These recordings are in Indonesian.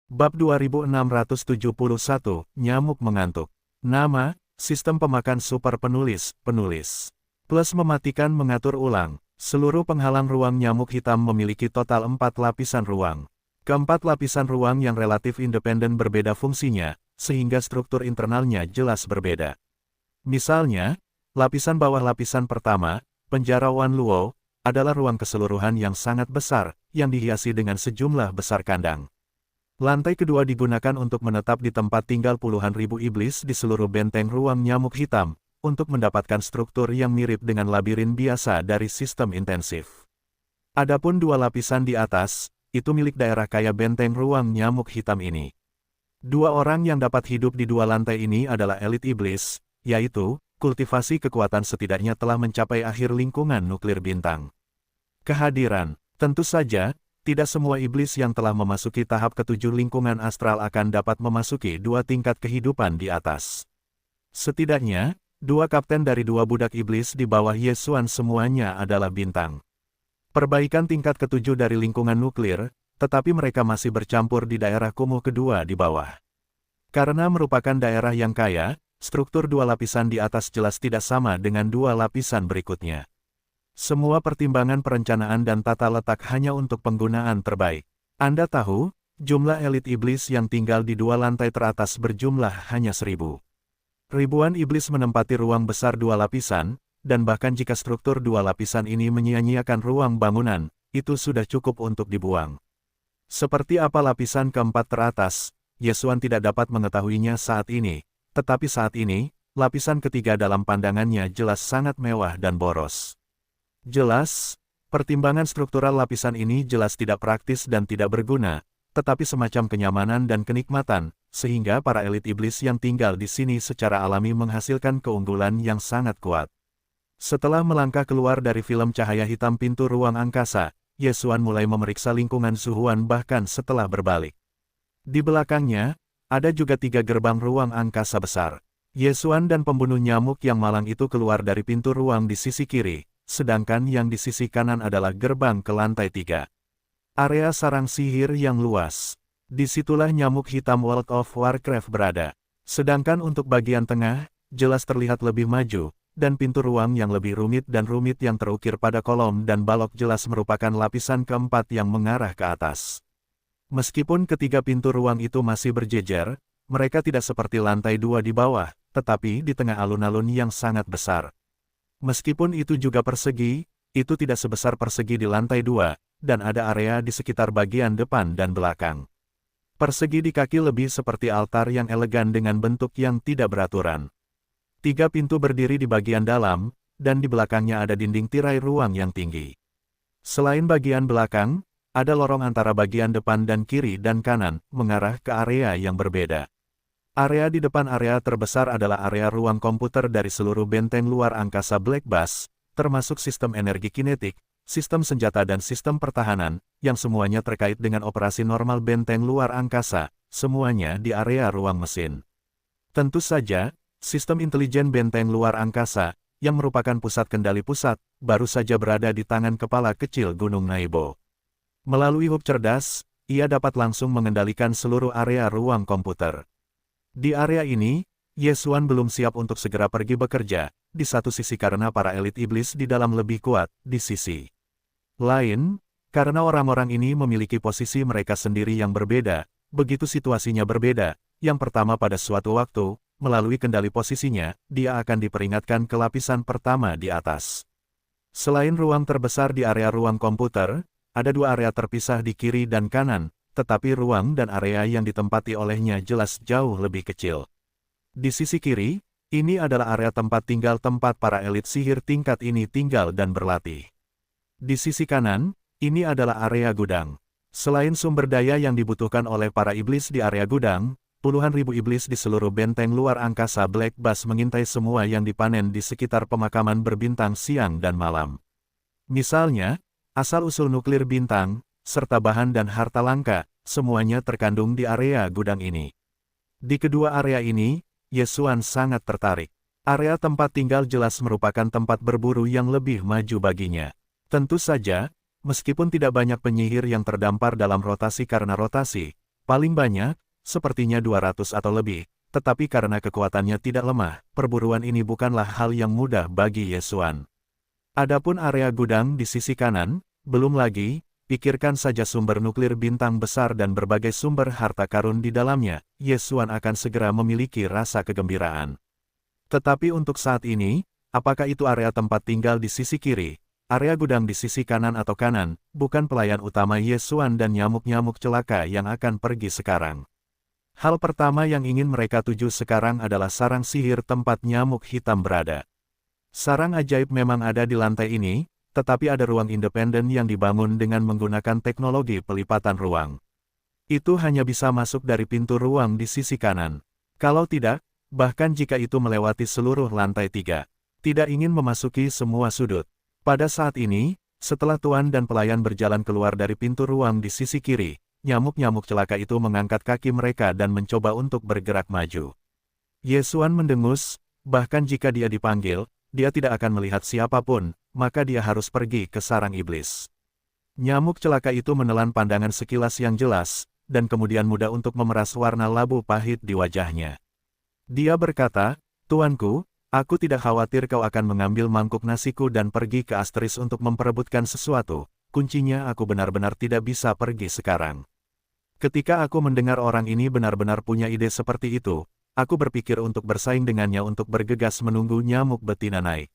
Bab 2671, Nyamuk Mengantuk. Nama, Sistem Pemakan Super Penulis, Plus mematikan mengatur ulang. Seluruh penghalang ruang nyamuk hitam memiliki total 4 lapisan ruang. Keempat lapisan ruang yang relatif independen berbeda fungsinya, sehingga struktur internalnya jelas berbeda. Misalnya, lapisan bawah lapisan pertama, penjara Wan Luo, adalah ruang keseluruhan yang sangat besar, yang dihiasi dengan sejumlah besar kandang. Lantai kedua digunakan untuk menetap di tempat tinggal puluhan ribu iblis di seluruh benteng ruang nyamuk hitam, untuk mendapatkan struktur yang mirip dengan labirin biasa dari sistem intensif. Adapun dua lapisan di atas, itu milik daerah kaya benteng ruang nyamuk hitam ini. Dua orang yang dapat hidup di dua lantai ini adalah elit iblis, yaitu, kultivasi kekuatan setidaknya telah mencapai akhir lingkungan nuklir bintang. Kehadiran, tentu saja, tidak semua iblis yang telah memasuki tahap ketujuh lingkungan astral akan dapat memasuki dua tingkat kehidupan di atas. Setidaknya, dua kapten dari dua budak iblis di bawah Yesuan semuanya adalah bintang. Perbaikan tingkat ketujuh dari lingkungan nuklir, tetapi mereka masih bercampur di daerah kumuh kedua di bawah. Karena merupakan daerah yang kaya, struktur dua lapisan di atas jelas tidak sama dengan dua lapisan berikutnya. Semua pertimbangan perencanaan dan tata letak hanya untuk penggunaan terbaik. Anda tahu, jumlah elit iblis yang tinggal di dua lantai teratas berjumlah hanya 1000. Ribuan iblis menempati ruang besar dua lapisan, dan bahkan jika struktur dua lapisan ini menyia-nyiakan ruang bangunan, itu sudah cukup untuk dibuang. Seperti apa lapisan keempat teratas, Yesuan tidak dapat mengetahuinya saat ini, tetapi saat ini, lapisan ketiga dalam pandangannya jelas sangat mewah dan boros. Jelas, pertimbangan struktural lapisan ini jelas tidak praktis dan tidak berguna, tetapi semacam kenyamanan dan kenikmatan, sehingga para elit iblis yang tinggal di sini secara alami menghasilkan keunggulan yang sangat kuat. Setelah melangkah keluar dari film cahaya hitam pintu ruang angkasa, Yesuan mulai memeriksa lingkungan suhuan bahkan setelah berbalik. Di belakangnya, ada juga 3 gerbang ruang angkasa besar. Yesuan dan pembunuh nyamuk yang malang itu keluar dari pintu ruang di sisi kiri, sedangkan yang di sisi kanan adalah gerbang ke lantai 3. Area sarang sihir yang luas. Disitulah nyamuk hitam World of Warcraft berada. Sedangkan untuk bagian tengah, jelas terlihat lebih maju, dan pintu ruang yang lebih rumit yang terukir pada kolom dan balok jelas merupakan lapisan keempat yang mengarah ke atas. Meskipun ketiga pintu ruang itu masih berjejer, mereka tidak seperti lantai 2 di bawah, tetapi di tengah alun-alun yang sangat besar. Meskipun itu juga persegi, itu tidak sebesar persegi di lantai 2, dan ada area di sekitar bagian depan dan belakang. Persegi di kaki lebih seperti altar yang elegan dengan bentuk yang tidak beraturan. 3 pintu berdiri di bagian dalam, dan di belakangnya ada dinding tirai ruang yang tinggi. Selain bagian belakang, ada lorong antara bagian depan dan kiri dan kanan, mengarah ke area yang berbeda. Area di depan area terbesar adalah area ruang komputer dari seluruh benteng luar angkasa Black Bass, termasuk sistem energi kinetik, sistem senjata dan sistem pertahanan, yang semuanya terkait dengan operasi normal benteng luar angkasa, semuanya di area ruang mesin. Tentu saja, sistem intelijen benteng luar angkasa, yang merupakan pusat kendali pusat, baru saja berada di tangan kepala kecil Gunung Naibo. Melalui hub cerdas, ia dapat langsung mengendalikan seluruh area ruang komputer. Di area ini, Yesuan belum siap untuk segera pergi bekerja, di satu sisi karena para elit iblis di dalam lebih kuat, di sisi lain, karena orang-orang ini memiliki posisi mereka sendiri yang berbeda, begitu situasinya berbeda. Yang pertama pada suatu waktu, melalui kendali posisinya, dia akan diperingatkan ke lapisan pertama di atas. Selain ruang terbesar di area ruang komputer, ada 2 area terpisah di kiri dan kanan, tetapi ruang dan area yang ditempati olehnya jelas jauh lebih kecil. Di sisi kiri, ini adalah area tempat tinggal tempat para elit sihir tingkat ini tinggal dan berlatih. Di sisi kanan, ini adalah area gudang. Selain sumber daya yang dibutuhkan oleh para iblis di area gudang, puluhan ribu iblis di seluruh benteng luar angkasa Black Bass mengintai semua yang dipanen di sekitar pemakaman berbintang siang dan malam. Misalnya, asal-usul nuklir bintang, serta bahan dan harta langka, semuanya terkandung di area gudang ini. Di kedua area ini, Yesuan sangat tertarik. Area tempat tinggal jelas merupakan tempat berburu yang lebih maju baginya. Tentu saja, meskipun tidak banyak penyihir yang terdampar dalam rotasi karena rotasi, Paling banyak, sepertinya 200 atau lebih, tetapi karena kekuatannya tidak lemah, perburuan ini bukanlah hal yang mudah bagi Ye Xuan. Adapun area gudang di sisi kanan, belum lagi, pikirkan saja sumber nuklir bintang besar dan berbagai sumber harta karun di dalamnya, Ye Xuan akan segera memiliki rasa kegembiraan. Tetapi untuk saat ini, apakah itu area tempat tinggal di sisi kiri, area gudang di sisi kanan atau kanan, bukan pelayan utama Ye Xuan dan nyamuk-nyamuk celaka yang akan pergi sekarang. Hal pertama yang ingin mereka tuju sekarang adalah sarang sihir tempat nyamuk hitam berada. Sarang ajaib memang ada di lantai ini, tetapi ada ruang independen yang dibangun dengan menggunakan teknologi pelipatan ruang. Itu hanya bisa masuk dari pintu ruang di sisi kanan. Kalau tidak, bahkan jika itu melewati seluruh lantai 3, tidak ingin memasuki semua sudut. Pada saat ini, setelah tuan dan pelayan berjalan keluar dari pintu ruang di sisi kiri, nyamuk-nyamuk celaka itu mengangkat kaki mereka dan mencoba untuk bergerak maju. Ye Xuan mendengus, bahkan jika dia dipanggil, dia tidak akan melihat siapapun, maka dia harus pergi ke sarang iblis. Nyamuk celaka itu menelan pandangan sekilas yang jelas, dan kemudian mudah untuk memeras warna labu pahit di wajahnya. Dia berkata, "Tuanku, aku tidak khawatir kau akan mengambil mangkuk nasiku dan pergi ke Asteris untuk memperebutkan sesuatu. Kuncinya aku benar-benar tidak bisa pergi sekarang." Ketika aku mendengar orang ini benar-benar punya ide seperti itu, aku berpikir untuk bersaing dengannya untuk bergegas menunggu nyamuk betina naik.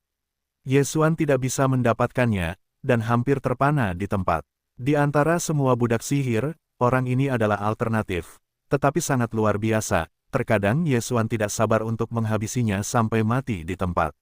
Ye Xuan tidak bisa mendapatkannya, dan hampir terpana di tempat. Di antara semua budak sihir, orang ini adalah alternatif, tetapi sangat luar biasa. Terkadang Ye Xuan tidak sabar untuk menghabisinya sampai mati di tempat.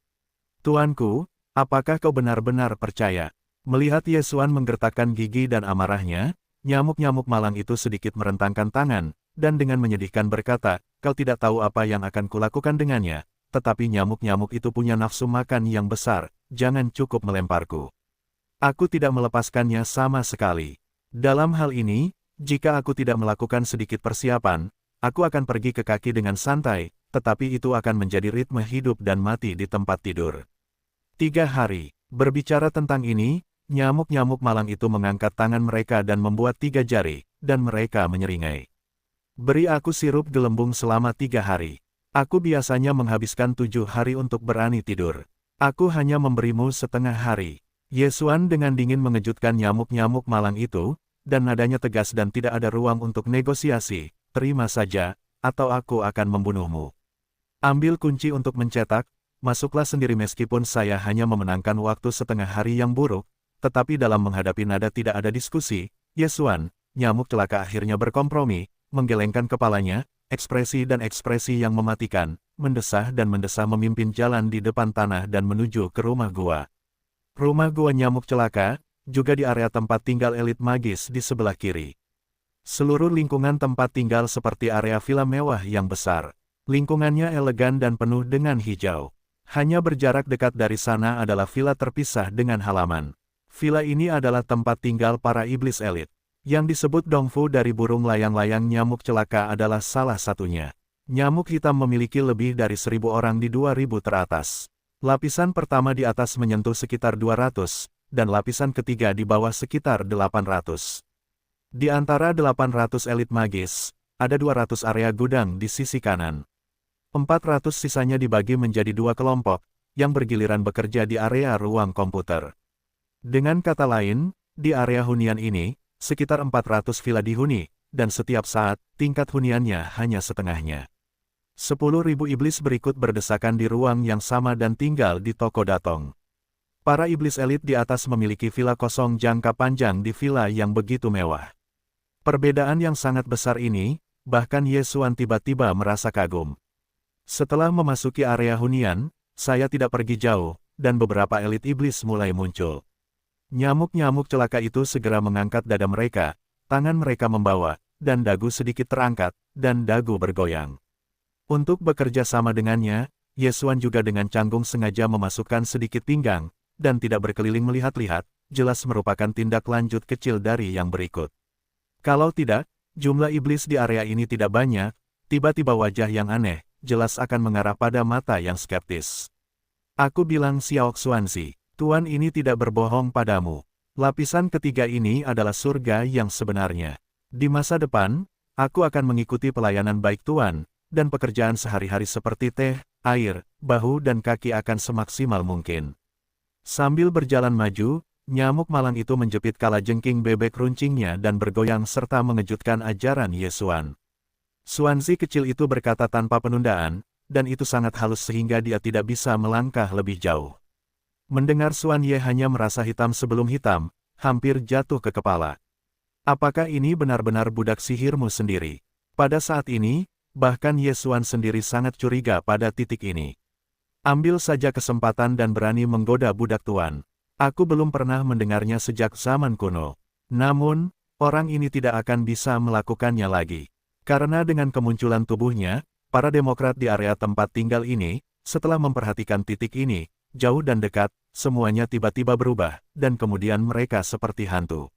"Tuanku, apakah kau benar-benar percaya?" Melihat Ye Xuan menggertakkan gigi dan amarahnya, nyamuk-nyamuk malang itu sedikit merentangkan tangan, dan dengan menyedihkan berkata, "Kau tidak tahu apa yang akan kulakukan dengannya, tetapi nyamuk-nyamuk itu punya nafsu makan yang besar, jangan cukup melemparku. Aku tidak melepaskannya sama sekali. Dalam hal ini, jika aku tidak melakukan sedikit persiapan, aku akan pergi ke kaki dengan santai, tetapi itu akan menjadi ritme hidup dan mati di tempat tidur." 3 hari. Berbicara tentang ini, nyamuk-nyamuk malang itu mengangkat tangan mereka dan membuat 3 jari, dan mereka menyeringai. "Beri aku sirup gelembung selama 3 hari. Aku biasanya menghabiskan 7 hari untuk berani tidur. Aku hanya memberimu setengah hari." Ye Xuan dengan dingin mengejutkan nyamuk-nyamuk malang itu, dan nadanya tegas dan tidak ada ruang untuk negosiasi. "Terima saja, atau aku akan membunuhmu. Ambil kunci untuk mencetak, masuklah sendiri." Meskipun saya hanya memenangkan waktu setengah hari yang buruk, tetapi dalam menghadapi nada tidak ada diskusi, Ye Xuan, nyamuk celaka akhirnya berkompromi, menggelengkan kepalanya, ekspresi yang mematikan, mendesah memimpin jalan di depan tanah dan menuju ke rumah gua. Rumah gua nyamuk celaka, juga di area tempat tinggal elit magis di sebelah kiri. Seluruh lingkungan tempat tinggal seperti area villa mewah yang besar. Lingkungannya elegan dan penuh dengan hijau. Hanya berjarak dekat dari sana adalah villa terpisah dengan halaman. Villa ini adalah tempat tinggal para iblis elit. Yang disebut Dongfu dari burung layang-layang nyamuk celaka adalah salah satunya. Nyamuk hitam memiliki lebih dari 1.000 orang di 2.000 teratas. Lapisan pertama di atas menyentuh sekitar 200, dan lapisan ketiga di bawah sekitar 800. Di antara 800 elit magis, ada 200 area gudang di sisi kanan. 400 sisanya dibagi menjadi 2 kelompok, yang bergiliran bekerja di area ruang komputer. Dengan kata lain, di area hunian ini, sekitar 400 villa dihuni, dan setiap saat, tingkat huniannya hanya setengahnya. 10.000 iblis berikut berdesakan di ruang yang sama dan tinggal di toko datong. Para iblis elit di atas memiliki villa kosong jangka panjang di villa yang begitu mewah. Perbedaan yang sangat besar ini, bahkan Ye Xuan tiba-tiba merasa kagum. Setelah memasuki area hunian, saya tidak pergi jauh, dan beberapa elit iblis mulai muncul. Nyamuk-nyamuk celaka itu segera mengangkat dada mereka, tangan mereka membawa, dan dagu sedikit terangkat, dan dagu bergoyang. Untuk bekerja sama dengannya, Ye Xuan juga dengan canggung sengaja memasukkan sedikit pinggang, dan tidak berkeliling melihat-lihat, jelas merupakan tindak lanjut kecil dari yang berikut. Kalau tidak, jumlah iblis di area ini tidak banyak, tiba-tiba wajah yang aneh, jelas akan mengarah pada mata yang skeptis. "Aku bilang Xiao Xuanzi, Tuan ini tidak berbohong padamu. Lapisan ketiga ini adalah surga yang sebenarnya. Di masa depan, Aku akan mengikuti pelayanan baik Tuan, dan pekerjaan sehari-hari seperti teh, air, bahu dan kaki akan semaksimal mungkin. Sambil berjalan maju, nyamuk malang itu menjepit kalajengking bebek runcingnya dan bergoyang serta mengejutkan ajaran Yesuan. Xuanzi kecil itu berkata tanpa penundaan, dan itu sangat halus sehingga dia tidak bisa melangkah lebih jauh. Mendengar Xuan Ye hanya merasa hitam sebelum hitam, hampir jatuh ke kepala. Apakah ini benar-benar budak sihirmu sendiri? Pada saat ini, bahkan Yesuan sendiri sangat curiga pada titik ini. Ambil saja kesempatan dan berani menggoda budak Tuan. Aku belum pernah mendengarnya sejak zaman kuno. Namun, orang ini tidak akan bisa melakukannya lagi. Karena dengan kemunculan tubuhnya, para demokrat di area tempat tinggal ini, setelah memperhatikan titik ini, jauh dan dekat, semuanya tiba-tiba berubah, dan kemudian mereka seperti hantu.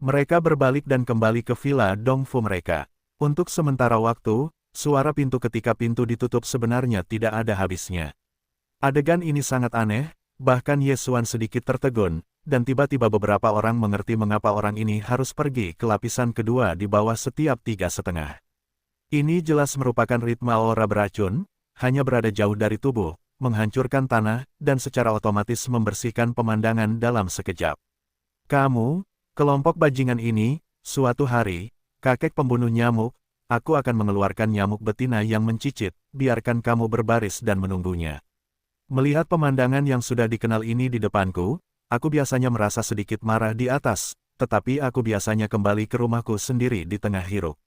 Mereka berbalik dan kembali ke villa Dongfu mereka. Untuk sementara waktu, suara pintu ketika pintu ditutup sebenarnya tidak ada habisnya. Adegan ini sangat aneh, bahkan Yesuan sedikit tertegun, dan tiba-tiba beberapa orang mengerti mengapa orang ini harus pergi ke lapisan kedua di bawah setiap 3,5. Ini jelas merupakan ritme aura beracun, hanya berada jauh dari tubuh, menghancurkan tanah, dan secara otomatis membersihkan pemandangan dalam sekejap. Kamu, kelompok bajingan ini, suatu hari, kakek pembunuh nyamuk, aku akan mengeluarkan nyamuk betina yang mencicit, biarkan kamu berbaris dan menunggunya. Melihat pemandangan yang sudah dikenal ini di depanku, aku biasanya merasa sedikit marah di atas, tetapi aku biasanya kembali ke rumahku sendiri di tengah hiruk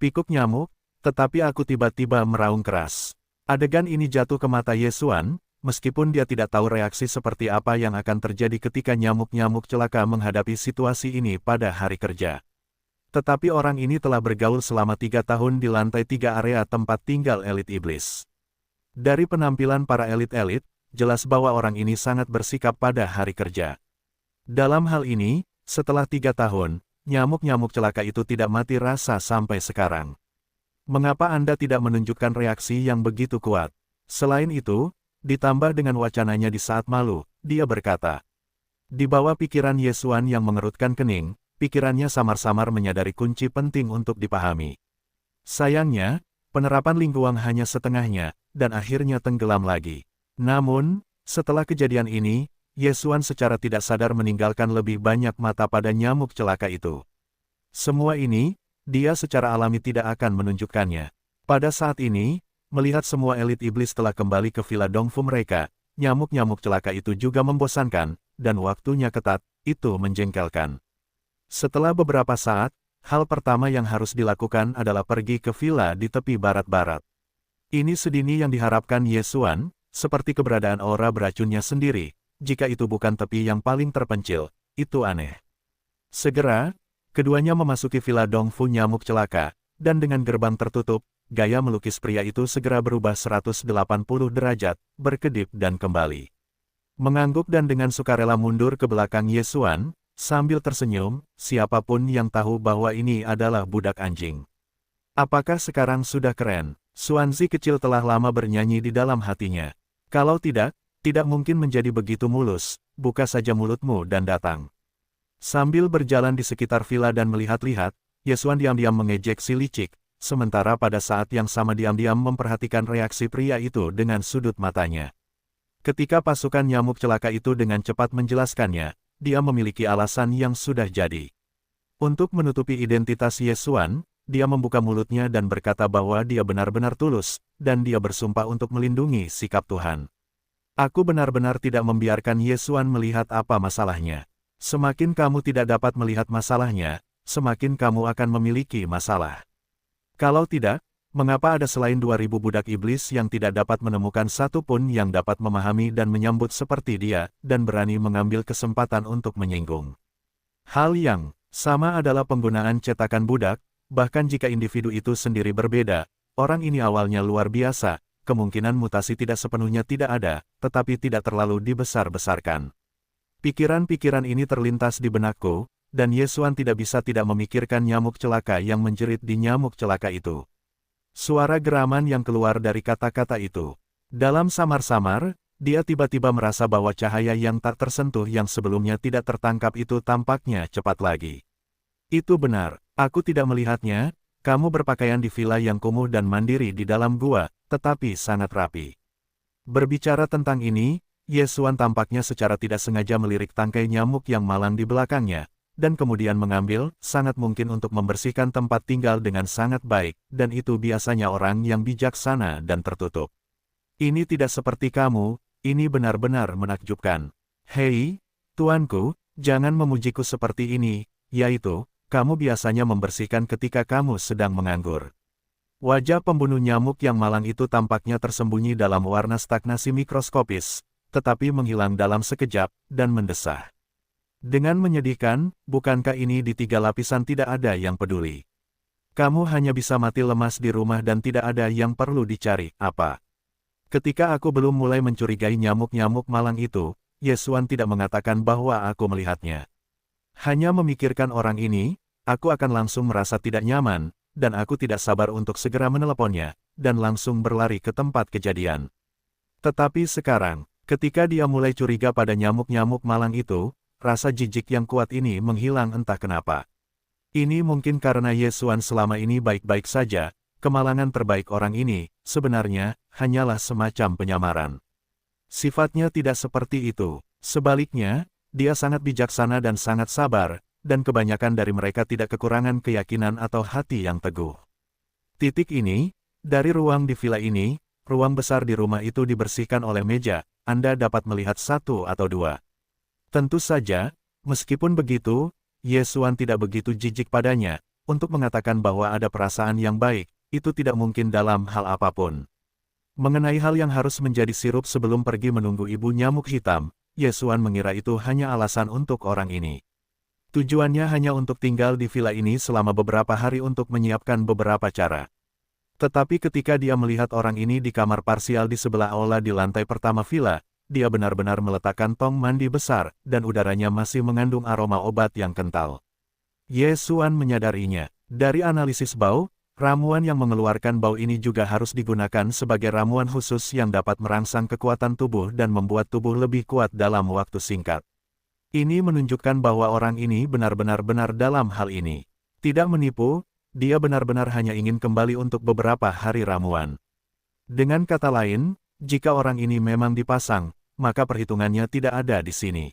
pikuk nyamuk, tetapi aku tiba-tiba meraung keras. Adegan ini jatuh ke mata Yesuan, meskipun dia tidak tahu reaksi seperti apa yang akan terjadi ketika nyamuk-nyamuk celaka menghadapi situasi ini pada hari kerja. Tetapi orang ini telah bergaul selama 3 tahun di lantai 3 area tempat tinggal elit iblis. Dari penampilan para elit-elit, jelas bahwa orang ini sangat bersikap pada hari kerja. Dalam hal ini, setelah 3 tahun, nyamuk-nyamuk celaka itu tidak mati rasa sampai sekarang. Mengapa Anda tidak menunjukkan reaksi yang begitu kuat? Selain itu, ditambah dengan wacananya di saat malu, dia berkata. Di bawah pikiran Yesuan yang mengerutkan kening, pikirannya samar-samar menyadari kunci penting untuk dipahami. Sayangnya, penerapan lingkuang hanya setengahnya, dan akhirnya tenggelam lagi. Namun, setelah kejadian ini, Yesuan secara tidak sadar meninggalkan lebih banyak mata pada nyamuk celaka itu. Semua ini, dia secara alami tidak akan menunjukkannya. Pada saat ini, melihat semua elit iblis telah kembali ke villa Dongfu mereka, nyamuk-nyamuk celaka itu juga membosankan, dan waktunya ketat, itu menjengkelkan. Setelah beberapa saat, hal pertama yang harus dilakukan adalah pergi ke villa di tepi barat-barat. Ini sedini yang diharapkan Yesuan, seperti keberadaan aura beracunnya sendiri, jika itu bukan tepi yang paling terpencil, itu aneh. Segera, keduanya memasuki villa Dongfu nyamuk celaka, dan dengan gerbang tertutup, gaya melukis pria itu segera berubah 180 derajat, berkedip dan kembali. Mengangguk dan dengan sukarela mundur ke belakang Yesuan, sambil tersenyum, siapapun yang tahu bahwa ini adalah budak anjing. Apakah sekarang sudah keren? Xuanzi kecil telah lama bernyanyi di dalam hatinya. Kalau tidak mungkin menjadi begitu mulus, buka saja mulutmu dan datang. Sambil berjalan di sekitar villa dan melihat-lihat, Yesuan diam-diam mengejek si licik, sementara pada saat yang sama diam-diam memperhatikan reaksi pria itu dengan sudut matanya. Ketika pasukan nyamuk celaka itu dengan cepat menjelaskannya, dia memiliki alasan yang sudah jadi. Untuk menutupi identitas Yesuan, dia membuka mulutnya dan berkata bahwa dia benar-benar tulus, dan dia bersumpah untuk melindungi sikap Tuhan. Aku benar-benar tidak membiarkan Yesuan melihat apa masalahnya. Semakin kamu tidak dapat melihat masalahnya, semakin kamu akan memiliki masalah. Kalau tidak, mengapa ada selain 2000 budak iblis yang tidak dapat menemukan satu pun yang dapat memahami dan menyambut seperti dia, dan berani mengambil kesempatan untuk menyinggung. Hal yang sama adalah penggunaan cetakan budak, bahkan jika individu itu sendiri berbeda, orang ini awalnya luar biasa, kemungkinan mutasi tidak sepenuhnya tidak ada, tetapi tidak terlalu dibesar-besarkan. Pikiran-pikiran ini terlintas di benakku, dan Yesuan tidak bisa tidak memikirkan nyamuk celaka yang menjerit di nyamuk celaka itu. Suara geraman yang keluar dari kata-kata itu. Dalam samar-samar, dia tiba-tiba merasa bahwa cahaya yang tak tersentuh yang sebelumnya tidak tertangkap itu tampaknya cepat lagi. Itu benar, aku tidak melihatnya, kamu berpakaian di villa yang kumuh dan mandiri di dalam gua, tetapi sangat rapi. Berbicara tentang ini, Ye Xuan tampaknya secara tidak sengaja melirik tangkai nyamuk yang malang di belakangnya, dan kemudian mengambil, sangat mungkin untuk membersihkan tempat tinggal dengan sangat baik, dan itu biasanya orang yang bijaksana dan tertutup. Ini tidak seperti kamu, ini benar-benar menakjubkan. Hei, tuanku, jangan memujiku seperti ini, yaitu, kamu biasanya membersihkan ketika kamu sedang menganggur. Wajah pembunuh nyamuk yang malang itu tampaknya tersembunyi dalam warna stagnasi mikroskopis, tetapi menghilang dalam sekejap, dan mendesah. Dengan menyedihkan, bukankah ini di 3 lapisan tidak ada yang peduli? Kamu hanya bisa mati lemas di rumah dan tidak ada yang perlu dicari, apa? Ketika aku belum mulai mencurigai nyamuk-nyamuk malang itu, Ye Xuan tidak mengatakan bahwa aku melihatnya. Hanya memikirkan orang ini, aku akan langsung merasa tidak nyaman, dan aku tidak sabar untuk segera meneleponnya, dan langsung berlari ke tempat kejadian. Tetapi sekarang, ketika dia mulai curiga pada nyamuk-nyamuk malang itu, rasa jijik yang kuat ini menghilang entah kenapa. Ini mungkin karena Ye Xuan selama ini baik-baik saja, kemalangan terbaik orang ini, sebenarnya, hanyalah semacam penyamaran. Sifatnya tidak seperti itu. Sebaliknya, dia sangat bijaksana dan sangat sabar, dan kebanyakan dari mereka tidak kekurangan keyakinan atau hati yang teguh. Titik ini, dari ruang di villa ini, ruang besar di rumah itu dibersihkan oleh meja, Anda dapat melihat 1 atau 2. Tentu saja, meskipun begitu, Ye Xuan tidak begitu jijik padanya, untuk mengatakan bahwa ada perasaan yang baik, itu tidak mungkin dalam hal apapun. Mengenai hal yang harus menjadi sirup sebelum pergi menunggu ibu nyamuk hitam, Ye Xuan mengira itu hanya alasan untuk orang ini. Tujuannya hanya untuk tinggal di villa ini selama beberapa hari untuk menyiapkan beberapa cara. Tetapi ketika dia melihat orang ini di kamar parsial di sebelah aula di lantai pertama villa, dia benar-benar meletakkan tong mandi besar, dan udaranya masih mengandung aroma obat yang kental. Ye Xuan menyadarinya. Dari analisis bau, ramuan yang mengeluarkan bau ini juga harus digunakan sebagai ramuan khusus yang dapat merangsang kekuatan tubuh dan membuat tubuh lebih kuat dalam waktu singkat. Ini menunjukkan bahwa orang ini benar-benar benar dalam hal ini. Tidak menipu, dia benar-benar hanya ingin kembali untuk beberapa hari ramuan. Dengan kata lain, jika orang ini memang dipasang, maka perhitungannya tidak ada di sini.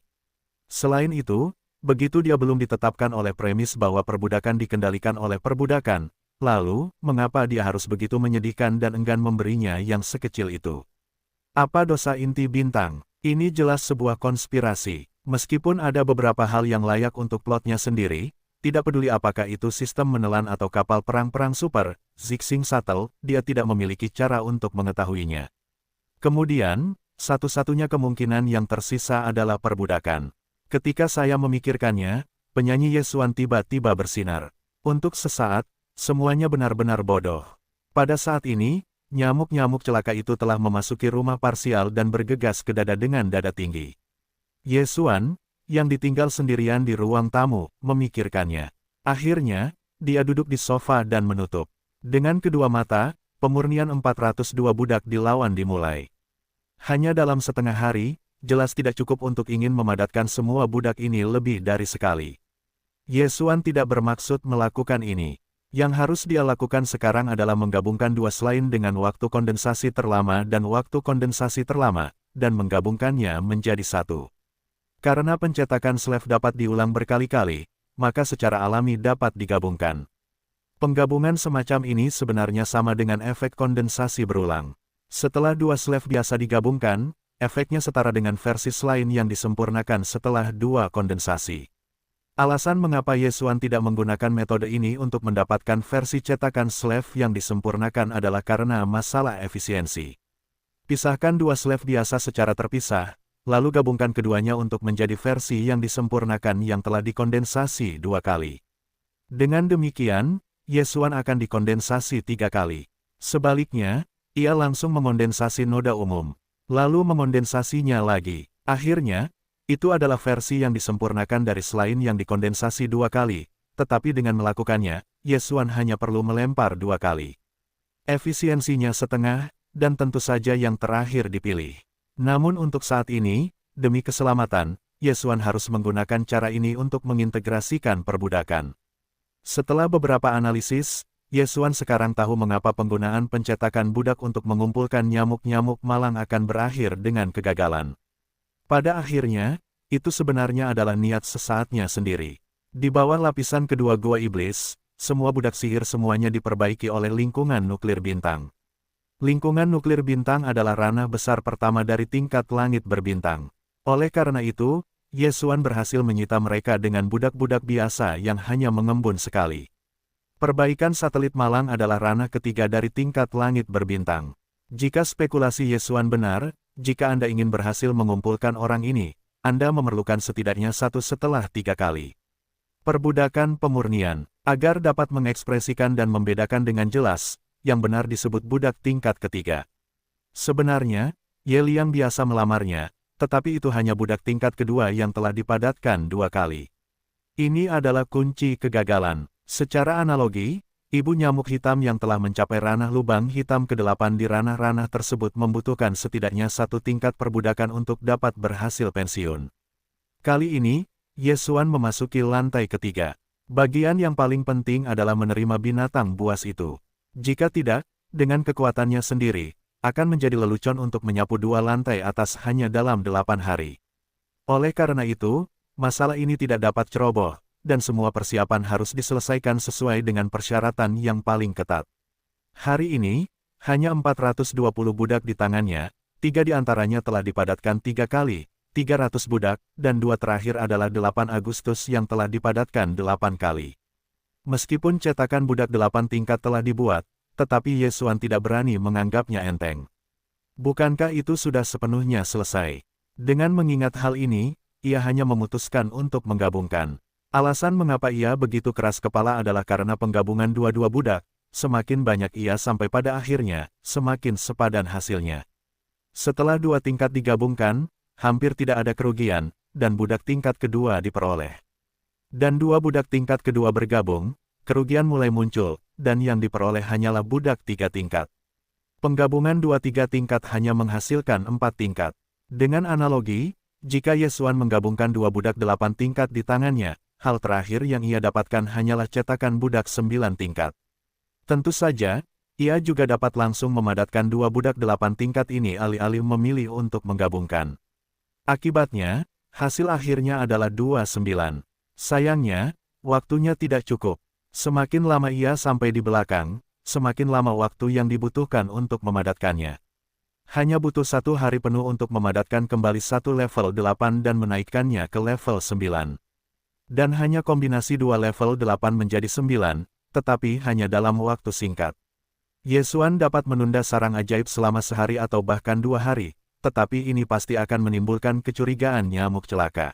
Selain itu, begitu dia belum ditetapkan oleh premis bahwa perbudakan dikendalikan oleh perbudakan, lalu, mengapa dia harus begitu menyedihkan dan enggan memberinya yang sekecil itu? Apa dosa inti bintang? Ini jelas sebuah konspirasi. Meskipun ada beberapa hal yang layak untuk plotnya sendiri, tidak peduli apakah itu sistem menelan atau kapal perang-perang super, Zixing Shuttle, dia tidak memiliki cara untuk mengetahuinya. Kemudian, satu-satunya kemungkinan yang tersisa adalah perbudakan. Ketika saya memikirkannya, penyanyi Ye Xuan tiba-tiba bersinar. Untuk sesaat, semuanya benar-benar bodoh. Pada saat ini, nyamuk-nyamuk celaka itu telah memasuki rumah parsial dan bergegas ke dada dengan dada tinggi. Ye Xuan, yang ditinggal sendirian di ruang tamu, memikirkannya. Akhirnya, dia duduk di sofa dan menutup. Dengan kedua mata, pemurnian 402 budak dilawan dimulai. Hanya dalam setengah hari, jelas tidak cukup untuk ingin memadatkan semua budak ini lebih dari sekali. Ye Xuan tidak bermaksud melakukan ini. Yang harus dia lakukan sekarang adalah menggabungkan 2 slime dengan waktu kondensasi terlama dan waktu kondensasi terlama, dan menggabungkannya menjadi 1. Karena pencetakan slave dapat diulang berkali-kali, maka secara alami dapat digabungkan. Penggabungan semacam ini sebenarnya sama dengan efek kondensasi berulang. Setelah 2 slave biasa digabungkan, efeknya setara dengan versi slime yang disempurnakan setelah 2 kondensasi. Alasan mengapa Ye Xuan tidak menggunakan metode ini untuk mendapatkan versi cetakan slave yang disempurnakan adalah karena masalah efisiensi. Pisahkan 2 slave biasa secara terpisah, lalu gabungkan keduanya untuk menjadi versi yang disempurnakan yang telah dikondensasi 2 kali. Dengan demikian, Ye Xuan akan dikondensasi 3 kali. Sebaliknya, ia langsung mengondensasi noda umum, lalu mengondensasinya lagi. Akhirnya, itu adalah versi yang disempurnakan dari slime yang dikondensasi 2 kali, tetapi dengan melakukannya, Ye Xuan hanya perlu melempar 2 kali. Efisiensinya setengah, dan tentu saja yang terakhir dipilih. Namun untuk saat ini, demi keselamatan, Ye Xuan harus menggunakan cara ini untuk mengintegrasikan perbudakan. Setelah beberapa analisis, Yesuan sekarang tahu mengapa penggunaan pencetakan budak untuk mengumpulkan nyamuk-nyamuk malang akan berakhir dengan kegagalan. Pada akhirnya, itu sebenarnya adalah niat sesaatnya sendiri. Di bawah lapisan kedua gua iblis, semua budak sihir semuanya diperbaiki oleh lingkungan nuklir bintang. Lingkungan nuklir bintang adalah ranah besar pertama dari tingkat langit berbintang. Oleh karena itu, Yesuan berhasil menyita mereka dengan budak-budak biasa yang hanya mengembun sekali. Perbaikan satelit malang adalah ranah ketiga dari tingkat langit berbintang. Jika spekulasi Yesuan benar, jika Anda ingin berhasil mengumpulkan orang ini, Anda memerlukan setidaknya satu setelah 3 kali. Perbudakan pemurnian, agar dapat mengekspresikan dan membedakan dengan jelas, yang benar disebut budak tingkat ketiga. Sebenarnya, Ye Liang biasa melamarnya, tetapi itu hanya budak tingkat kedua yang telah dipadatkan 2 kali. Ini adalah kunci kegagalan. Secara analogi, ibu nyamuk hitam yang telah mencapai ranah lubang hitam ke-8 di ranah-ranah tersebut membutuhkan setidaknya satu tingkat perbudakan untuk dapat berhasil pensiun. Kali ini, Yesuan memasuki lantai ketiga. Bagian yang paling penting adalah menerima binatang buas itu. Jika tidak, dengan kekuatannya sendiri, akan menjadi lelucon untuk menyapu 2 lantai atas hanya dalam 8 hari. Oleh karena itu, masalah ini tidak dapat ceroboh, dan semua persiapan harus diselesaikan sesuai dengan persyaratan yang paling ketat. Hari ini, hanya 420 budak di tangannya, 3 di antaranya telah dipadatkan 3 kali, 300 budak, dan 2 terakhir adalah 8 Agustus yang telah dipadatkan 8 kali. Meskipun cetakan budak 8 tingkat telah dibuat, tetapi Yesuan tidak berani menganggapnya enteng. Bukankah itu sudah sepenuhnya selesai? Dengan mengingat hal ini, ia hanya memutuskan untuk menggabungkan. Alasan mengapa ia begitu keras kepala adalah karena penggabungan dua-dua budak, semakin banyak ia sampai pada akhirnya, semakin sepadan hasilnya. Setelah 2 tingkat digabungkan, hampir tidak ada kerugian, dan budak tingkat kedua diperoleh. Dan 2 budak tingkat kedua bergabung, kerugian mulai muncul, dan yang diperoleh hanyalah budak 3 tingkat. Penggabungan 2-3 tingkat hanya menghasilkan 4 tingkat. Dengan analogi, jika Yesuan menggabungkan 2 budak 8 tingkat di tangannya, hal terakhir yang ia dapatkan hanyalah cetakan budak 9 tingkat. Tentu saja, ia juga dapat langsung memadatkan 2 budak 8 tingkat ini alih-alih memilih untuk menggabungkan. Akibatnya, hasil akhirnya adalah 29. Sayangnya, waktunya tidak cukup. Semakin lama ia sampai di belakang, semakin lama waktu yang dibutuhkan untuk memadatkannya. Hanya butuh 1 hari penuh untuk memadatkan kembali 1 level 8 dan menaikkannya ke level 9. Dan hanya kombinasi 2 level 8 menjadi 9, tetapi hanya dalam waktu singkat. Yesuan dapat menunda sarang ajaib selama sehari atau bahkan 2 hari, tetapi ini pasti akan menimbulkan kecurigaan nyamuk celaka.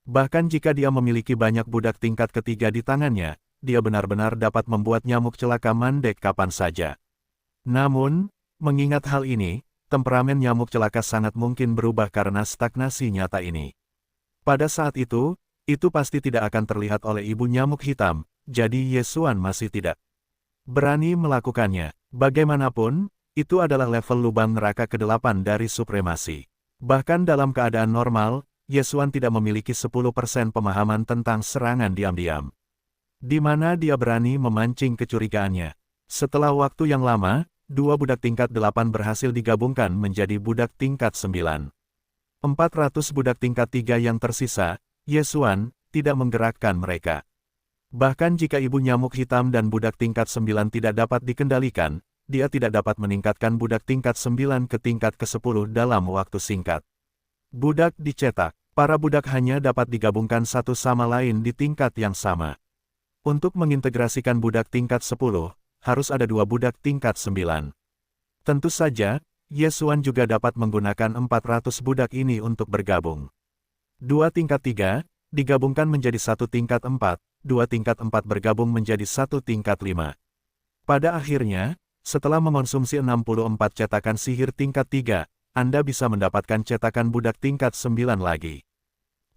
Bahkan jika dia memiliki banyak budak tingkat ketiga di tangannya, dia benar-benar dapat membuat nyamuk celaka mandek kapan saja. Namun, mengingat hal ini, temperamen nyamuk celaka sangat mungkin berubah karena stagnasi nyata ini. Pada saat itu pasti tidak akan terlihat oleh ibu nyamuk hitam, jadi Yesuan masih tidak berani melakukannya. Bagaimanapun, itu adalah level lubang neraka ke-8 dari supremasi. Bahkan dalam keadaan normal, Yesuan tidak memiliki 10% pemahaman tentang serangan diam-diam. Di mana dia berani memancing kecurigaannya. Setelah waktu yang lama, 2 budak tingkat 8 berhasil digabungkan menjadi budak tingkat 9. 400 budak tingkat 3 yang tersisa, Yesuan tidak menggerakkan mereka. Bahkan jika ibu nyamuk hitam dan budak tingkat 9 tidak dapat dikendalikan, dia tidak dapat meningkatkan budak tingkat 9 ke tingkat ke-10 dalam waktu singkat. Budak dicetak, para budak hanya dapat digabungkan satu sama lain di tingkat yang sama. Untuk mengintegrasikan budak tingkat 10, harus ada 2 budak tingkat 9. Tentu saja, Yesuan juga dapat menggunakan 400 budak ini untuk bergabung. 2 tingkat 3, digabungkan menjadi 1 tingkat 4, 2 tingkat 4 bergabung menjadi 1 tingkat 5. Pada akhirnya, setelah mengonsumsi 64 cetakan sihir tingkat 3, Anda bisa mendapatkan cetakan budak tingkat 9 lagi.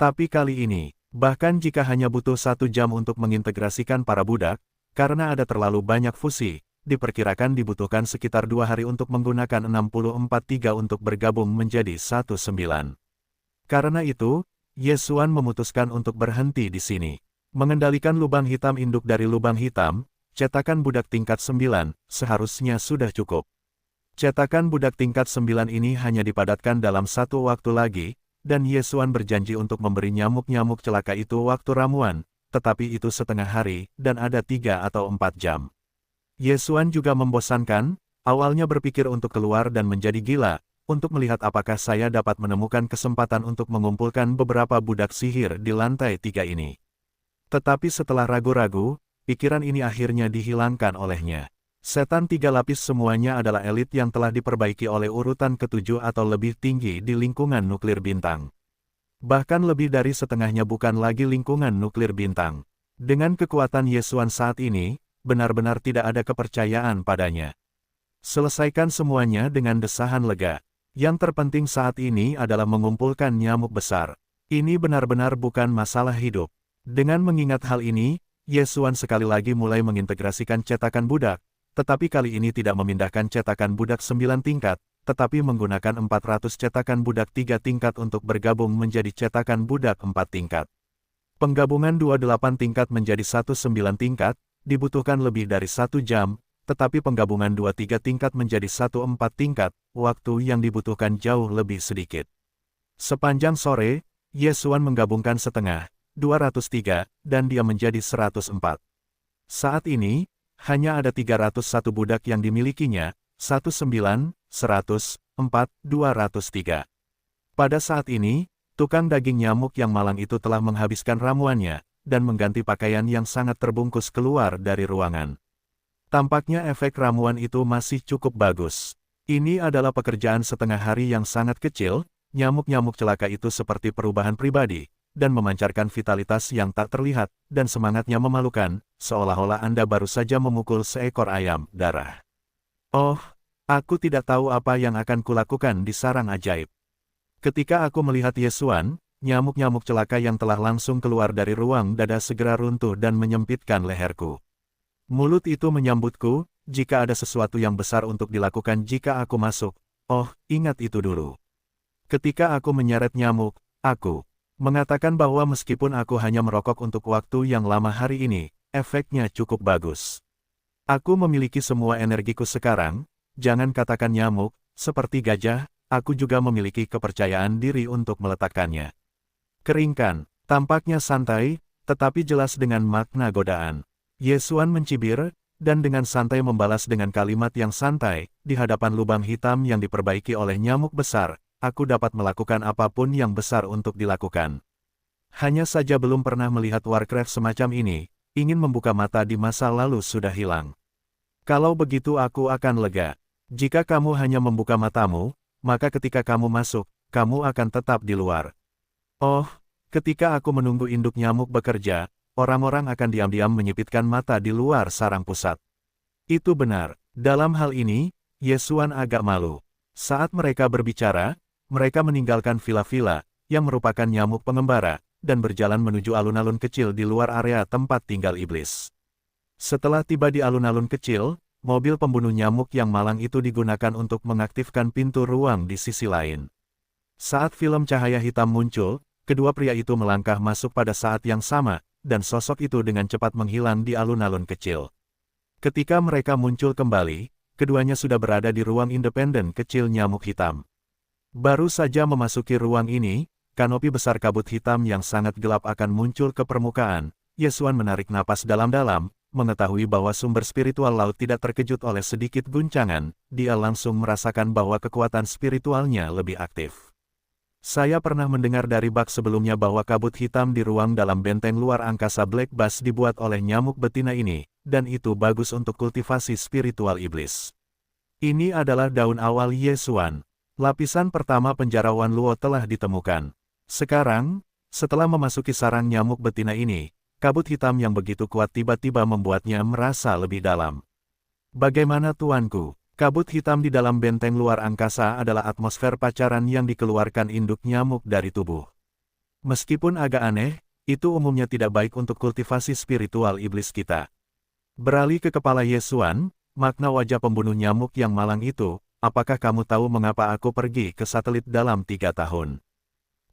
Tapi kali ini, bahkan jika hanya butuh 1 jam untuk mengintegrasikan para budak, karena ada terlalu banyak fusi, diperkirakan dibutuhkan sekitar 2 hari untuk menggunakan 64-3 untuk bergabung menjadi 1-9. Karena itu, Yesuan memutuskan untuk berhenti di sini. Mengendalikan lubang hitam induk dari lubang hitam, cetakan budak tingkat 9, seharusnya sudah cukup. Cetakan budak tingkat 9 ini hanya dipadatkan dalam satu waktu lagi, dan Yesuan berjanji untuk memberi nyamuk-nyamuk celaka itu waktu ramuan, tetapi itu setengah hari, dan ada 3 atau 4 jam. Yesuan juga membosankan, awalnya berpikir untuk keluar dan menjadi gila, untuk melihat apakah saya dapat menemukan kesempatan untuk mengumpulkan beberapa budak sihir di lantai 3 ini. Tetapi setelah ragu-ragu, pikiran ini akhirnya dihilangkan olehnya. Setan 3 lapis semuanya adalah elit yang telah diperbaiki oleh urutan ke-7 atau lebih tinggi di lingkungan nuklir bintang. Bahkan lebih dari setengahnya bukan lagi lingkungan nuklir bintang. Dengan kekuatan Yesuan saat ini, benar-benar tidak ada kepercayaan padanya. Selesaikan semuanya dengan desahan lega. Yang terpenting saat ini adalah mengumpulkan nyamuk besar. Ini benar-benar bukan masalah hidup. Dengan mengingat hal ini, Yesuan sekali lagi mulai mengintegrasikan cetakan budak, tetapi kali ini tidak memindahkan cetakan budak 9 tingkat, tetapi menggunakan 400 cetakan budak 3 tingkat untuk bergabung menjadi cetakan budak 4 tingkat. Penggabungan 28 tingkat menjadi 19 tingkat, dibutuhkan lebih dari 1 jam, tetapi penggabungan 23 tingkat menjadi 14 tingkat, waktu yang dibutuhkan jauh lebih sedikit. Sepanjang sore, Yesuan menggabungkan setengah, 203, dan dia menjadi 104. Saat ini, hanya ada 301 budak yang dimilikinya, 19, 104, 203. Pada saat ini, tukang daging nyamuk yang malang itu telah menghabiskan ramuannya, dan mengganti pakaian yang sangat terbungkus keluar dari ruangan. Tampaknya efek ramuan itu masih cukup bagus. Ini adalah pekerjaan setengah hari yang sangat kecil, nyamuk-nyamuk celaka itu seperti perubahan pribadi, dan memancarkan vitalitas yang tak terlihat, dan semangatnya memalukan, seolah-olah Anda baru saja memukul seekor ayam darah. Oh, aku tidak tahu apa yang akan kulakukan di sarang ajaib. Ketika aku melihat Yesuan, nyamuk-nyamuk celaka yang telah langsung keluar dari ruang dada segera runtuh dan menyempitkan leherku. Mulut itu menyambutku, jika ada sesuatu yang besar untuk dilakukan jika aku masuk. Oh, ingat itu dulu. Ketika aku menyeret nyamuk, aku mengatakan bahwa meskipun aku hanya merokok untuk waktu yang lama hari ini, efeknya cukup bagus. Aku memiliki semua energiku sekarang, jangan katakan nyamuk, seperti gajah, aku juga memiliki kepercayaan diri untuk meletakkannya. Keringkan, tampaknya santai, tetapi jelas dengan makna godaan. Yesuan mencibir, dan dengan santai membalas dengan kalimat yang santai, di hadapan lubang hitam yang diperbaiki oleh nyamuk besar, aku dapat melakukan apapun yang besar untuk dilakukan. Hanya saja belum pernah melihat Warcraft semacam ini, ingin membuka mata di masa lalu sudah hilang. Kalau begitu aku akan lega. Jika kamu hanya membuka matamu, maka ketika kamu masuk, kamu akan tetap di luar. Oh, ketika aku menunggu induk nyamuk bekerja, orang-orang akan diam-diam menyipitkan mata di luar sarang pusat. Itu benar, dalam hal ini, Yesuan agak malu. Saat mereka berbicara, mereka meninggalkan vila-vila, yang merupakan nyamuk pengembara, dan berjalan menuju alun-alun kecil di luar area tempat tinggal iblis. Setelah tiba di alun-alun kecil, mobil pembunuh nyamuk yang malang itu digunakan untuk mengaktifkan pintu ruang di sisi lain. Saat film cahaya hitam muncul, kedua pria itu melangkah masuk pada saat yang sama, dan sosok itu dengan cepat menghilang di alun-alun kecil. Ketika mereka muncul kembali, keduanya sudah berada di ruang independen kecil nyamuk hitam. Baru saja memasuki ruang ini, kanopi besar kabut hitam yang sangat gelap akan muncul ke permukaan. Yesuan menarik napas dalam-dalam, mengetahui bahwa sumber spiritual laut tidak terkejut oleh sedikit guncangan, dia langsung merasakan bahwa kekuatan spiritualnya lebih aktif. Saya pernah mendengar dari bak sebelumnya bahwa kabut hitam di ruang dalam benteng luar angkasa Black Bass dibuat oleh nyamuk betina ini, dan itu bagus untuk kultivasi spiritual iblis. Ini adalah daun awal Yesuan. Lapisan pertama penjarawan Luo telah ditemukan. Sekarang, setelah memasuki sarang nyamuk betina ini, kabut hitam yang begitu kuat tiba-tiba membuatnya merasa lebih dalam. Bagaimana tuanku? Kabut hitam di dalam benteng luar angkasa adalah atmosfer pacaran yang dikeluarkan induk nyamuk dari tubuh. Meskipun agak aneh, itu umumnya tidak baik untuk kultivasi spiritual iblis kita. Beralih ke kepala Yesuan, makna wajah pembunuh nyamuk yang malang itu, apakah kamu tahu mengapa aku pergi ke satelit dalam 3 tahun?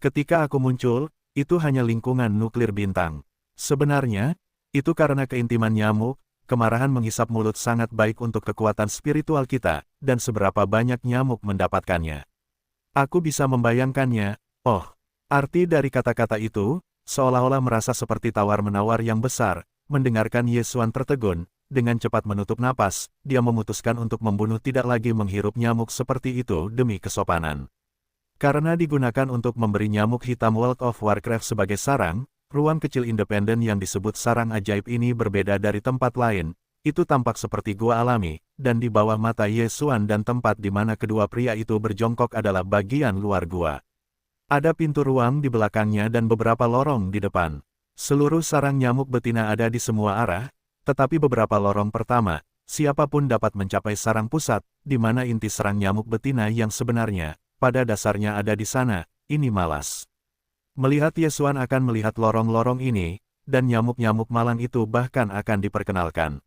Ketika aku muncul, itu hanya lingkungan nuklir bintang. Sebenarnya, itu karena keintiman nyamuk, kemarahan menghisap mulut sangat baik untuk kekuatan spiritual kita, dan seberapa banyak nyamuk mendapatkannya. Aku bisa membayangkannya. Oh, arti dari kata-kata itu, seolah-olah merasa seperti tawar-menawar yang besar. Mendengarkan Yesuan tertegun, dengan cepat menutup napas, dia memutuskan untuk membunuh tidak lagi menghirup nyamuk seperti itu demi kesopanan. Karena digunakan untuk memberi nyamuk hitam World of Warcraft sebagai sarang, ruang kecil independen yang disebut sarang ajaib ini berbeda dari tempat lain. Itu tampak seperti gua alami, dan di bawah mata Yesuan dan tempat di mana kedua pria itu berjongkok adalah bagian luar gua. Ada pintu ruang di belakangnya dan beberapa lorong di depan. Seluruh sarang nyamuk betina ada di semua arah, tetapi beberapa lorong pertama, siapapun dapat mencapai sarang pusat, di mana inti serang nyamuk betina yang sebenarnya, pada dasarnya ada di sana. Ini malas. Melihat Yesuan akan melihat lorong-lorong ini, dan nyamuk-nyamuk malang itu bahkan akan diperkenalkan.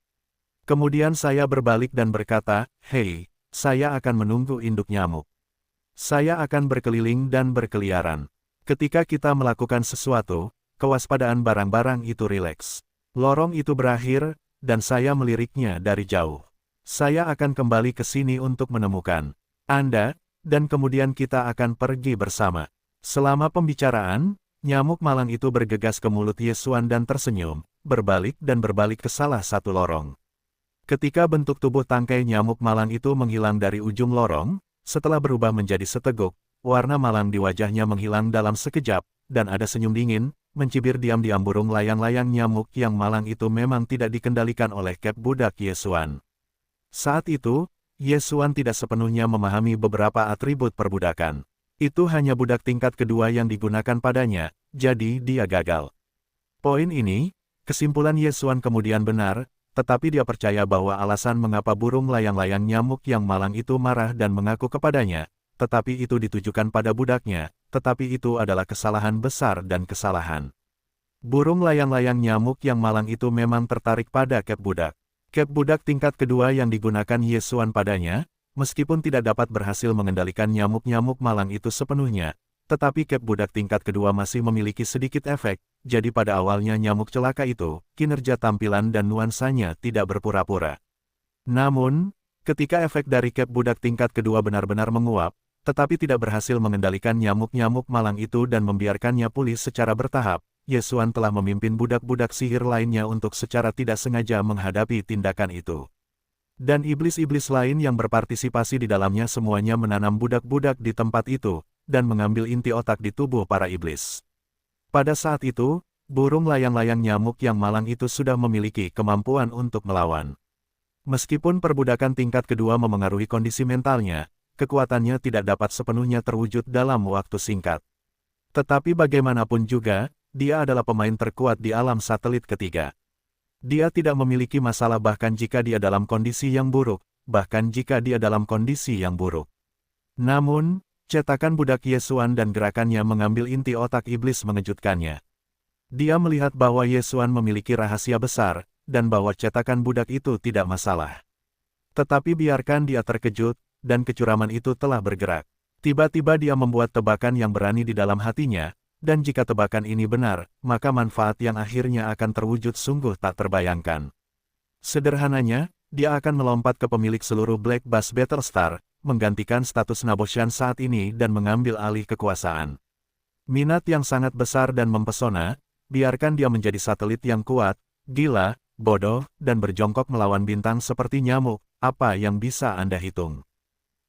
Kemudian saya berbalik dan berkata, "Hei, saya akan menunggu induk nyamuk. Saya akan berkeliling dan berkeliaran. Ketika kita melakukan sesuatu, kewaspadaan barang-barang itu rileks. Lorong itu berakhir, dan saya meliriknya dari jauh. Saya akan kembali ke sini untuk menemukan Anda, dan kemudian kita akan pergi bersama." Selama pembicaraan, nyamuk malang itu bergegas ke mulut Yesuan dan tersenyum, berbalik ke salah satu lorong. Ketika bentuk tubuh tangkai nyamuk malang itu menghilang dari ujung lorong, setelah berubah menjadi seteguk, warna malang di wajahnya menghilang dalam sekejap, dan ada senyum dingin, mencibir diam-diam burung layang-layang nyamuk yang malang itu memang tidak dikendalikan oleh Kep budak Yesuan. Saat itu, Yesuan tidak sepenuhnya memahami beberapa atribut perbudakan. Itu hanya budak tingkat kedua yang digunakan padanya, jadi dia gagal. Poin ini, kesimpulan Yesuan kemudian benar, tetapi dia percaya bahwa alasan mengapa burung layang-layang nyamuk yang malang itu marah dan mengaku kepadanya, tetapi itu ditujukan pada budaknya, tetapi itu adalah kesalahan besar dan kesalahan. Burung layang-layang nyamuk yang malang itu memang tertarik pada Kep budak. Kep budak tingkat kedua yang digunakan Yesuan padanya, meskipun tidak dapat berhasil mengendalikan nyamuk-nyamuk malang itu sepenuhnya, tetapi Kep budak tingkat kedua masih memiliki sedikit efek, jadi pada awalnya nyamuk celaka itu, kinerja tampilan dan nuansanya tidak berpura-pura. Namun, ketika efek dari Kep budak tingkat kedua benar-benar menguap, tetapi tidak berhasil mengendalikan nyamuk-nyamuk malang itu dan membiarkannya pulih secara bertahap, Yesuan telah memimpin budak-budak sihir lainnya untuk secara tidak sengaja menghadapi tindakan itu. Dan iblis-iblis lain yang berpartisipasi di dalamnya semuanya menanam budak-budak di tempat itu, dan mengambil inti otak di tubuh para iblis. Pada saat itu, burung layang-layang nyamuk yang malang itu sudah memiliki kemampuan untuk melawan. Meskipun perbudakan tingkat kedua memengaruhi kondisi mentalnya, kekuatannya tidak dapat sepenuhnya terwujud dalam waktu singkat. Tetapi bagaimanapun juga, dia adalah pemain terkuat di alam satelit ketiga. Dia tidak memiliki masalah bahkan jika dia dalam kondisi yang buruk, bahkan jika dia dalam kondisi yang buruk. Namun, cetakan budak Yesuan dan gerakannya mengambil inti otak iblis mengejutkannya. Dia melihat bahwa Yesuan memiliki rahasia besar, dan bahwa cetakan budak itu tidak masalah. Tetapi biarkan dia terkejut, dan kecuraman itu telah bergerak. Tiba-tiba dia membuat tebakan yang berani di dalam hatinya, dan jika tebakan ini benar, maka manfaat yang akhirnya akan terwujud sungguh tak terbayangkan. Sederhananya, dia akan melompat ke pemilik seluruh Black Bass Battlestar, menggantikan status Naboshan saat ini dan mengambil alih kekuasaan. Minat yang sangat besar dan mempesona, biarkan dia menjadi satelit yang kuat, gila, bodoh, dan berjongkok melawan bintang seperti nyamuk, apa yang bisa Anda hitung?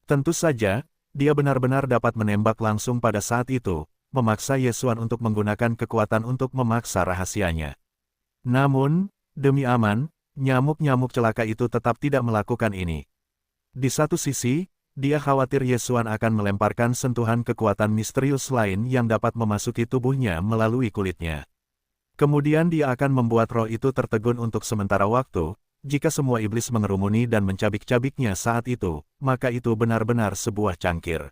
Tentu saja, dia benar-benar dapat menembak langsung pada saat itu, memaksa Yesuan untuk menggunakan kekuatan untuk memaksa rahasianya. Namun, demi aman, nyamuk-nyamuk celaka itu tetap tidak melakukan ini. Di satu sisi, dia khawatir Yesuan akan melemparkan sentuhan kekuatan misterius lain yang dapat memasuki tubuhnya melalui kulitnya. Kemudian dia akan membuat roh itu tertegun untuk sementara waktu. Jika semua iblis mengerumuni dan mencabik-cabiknya saat itu, maka itu benar-benar sebuah cangkir.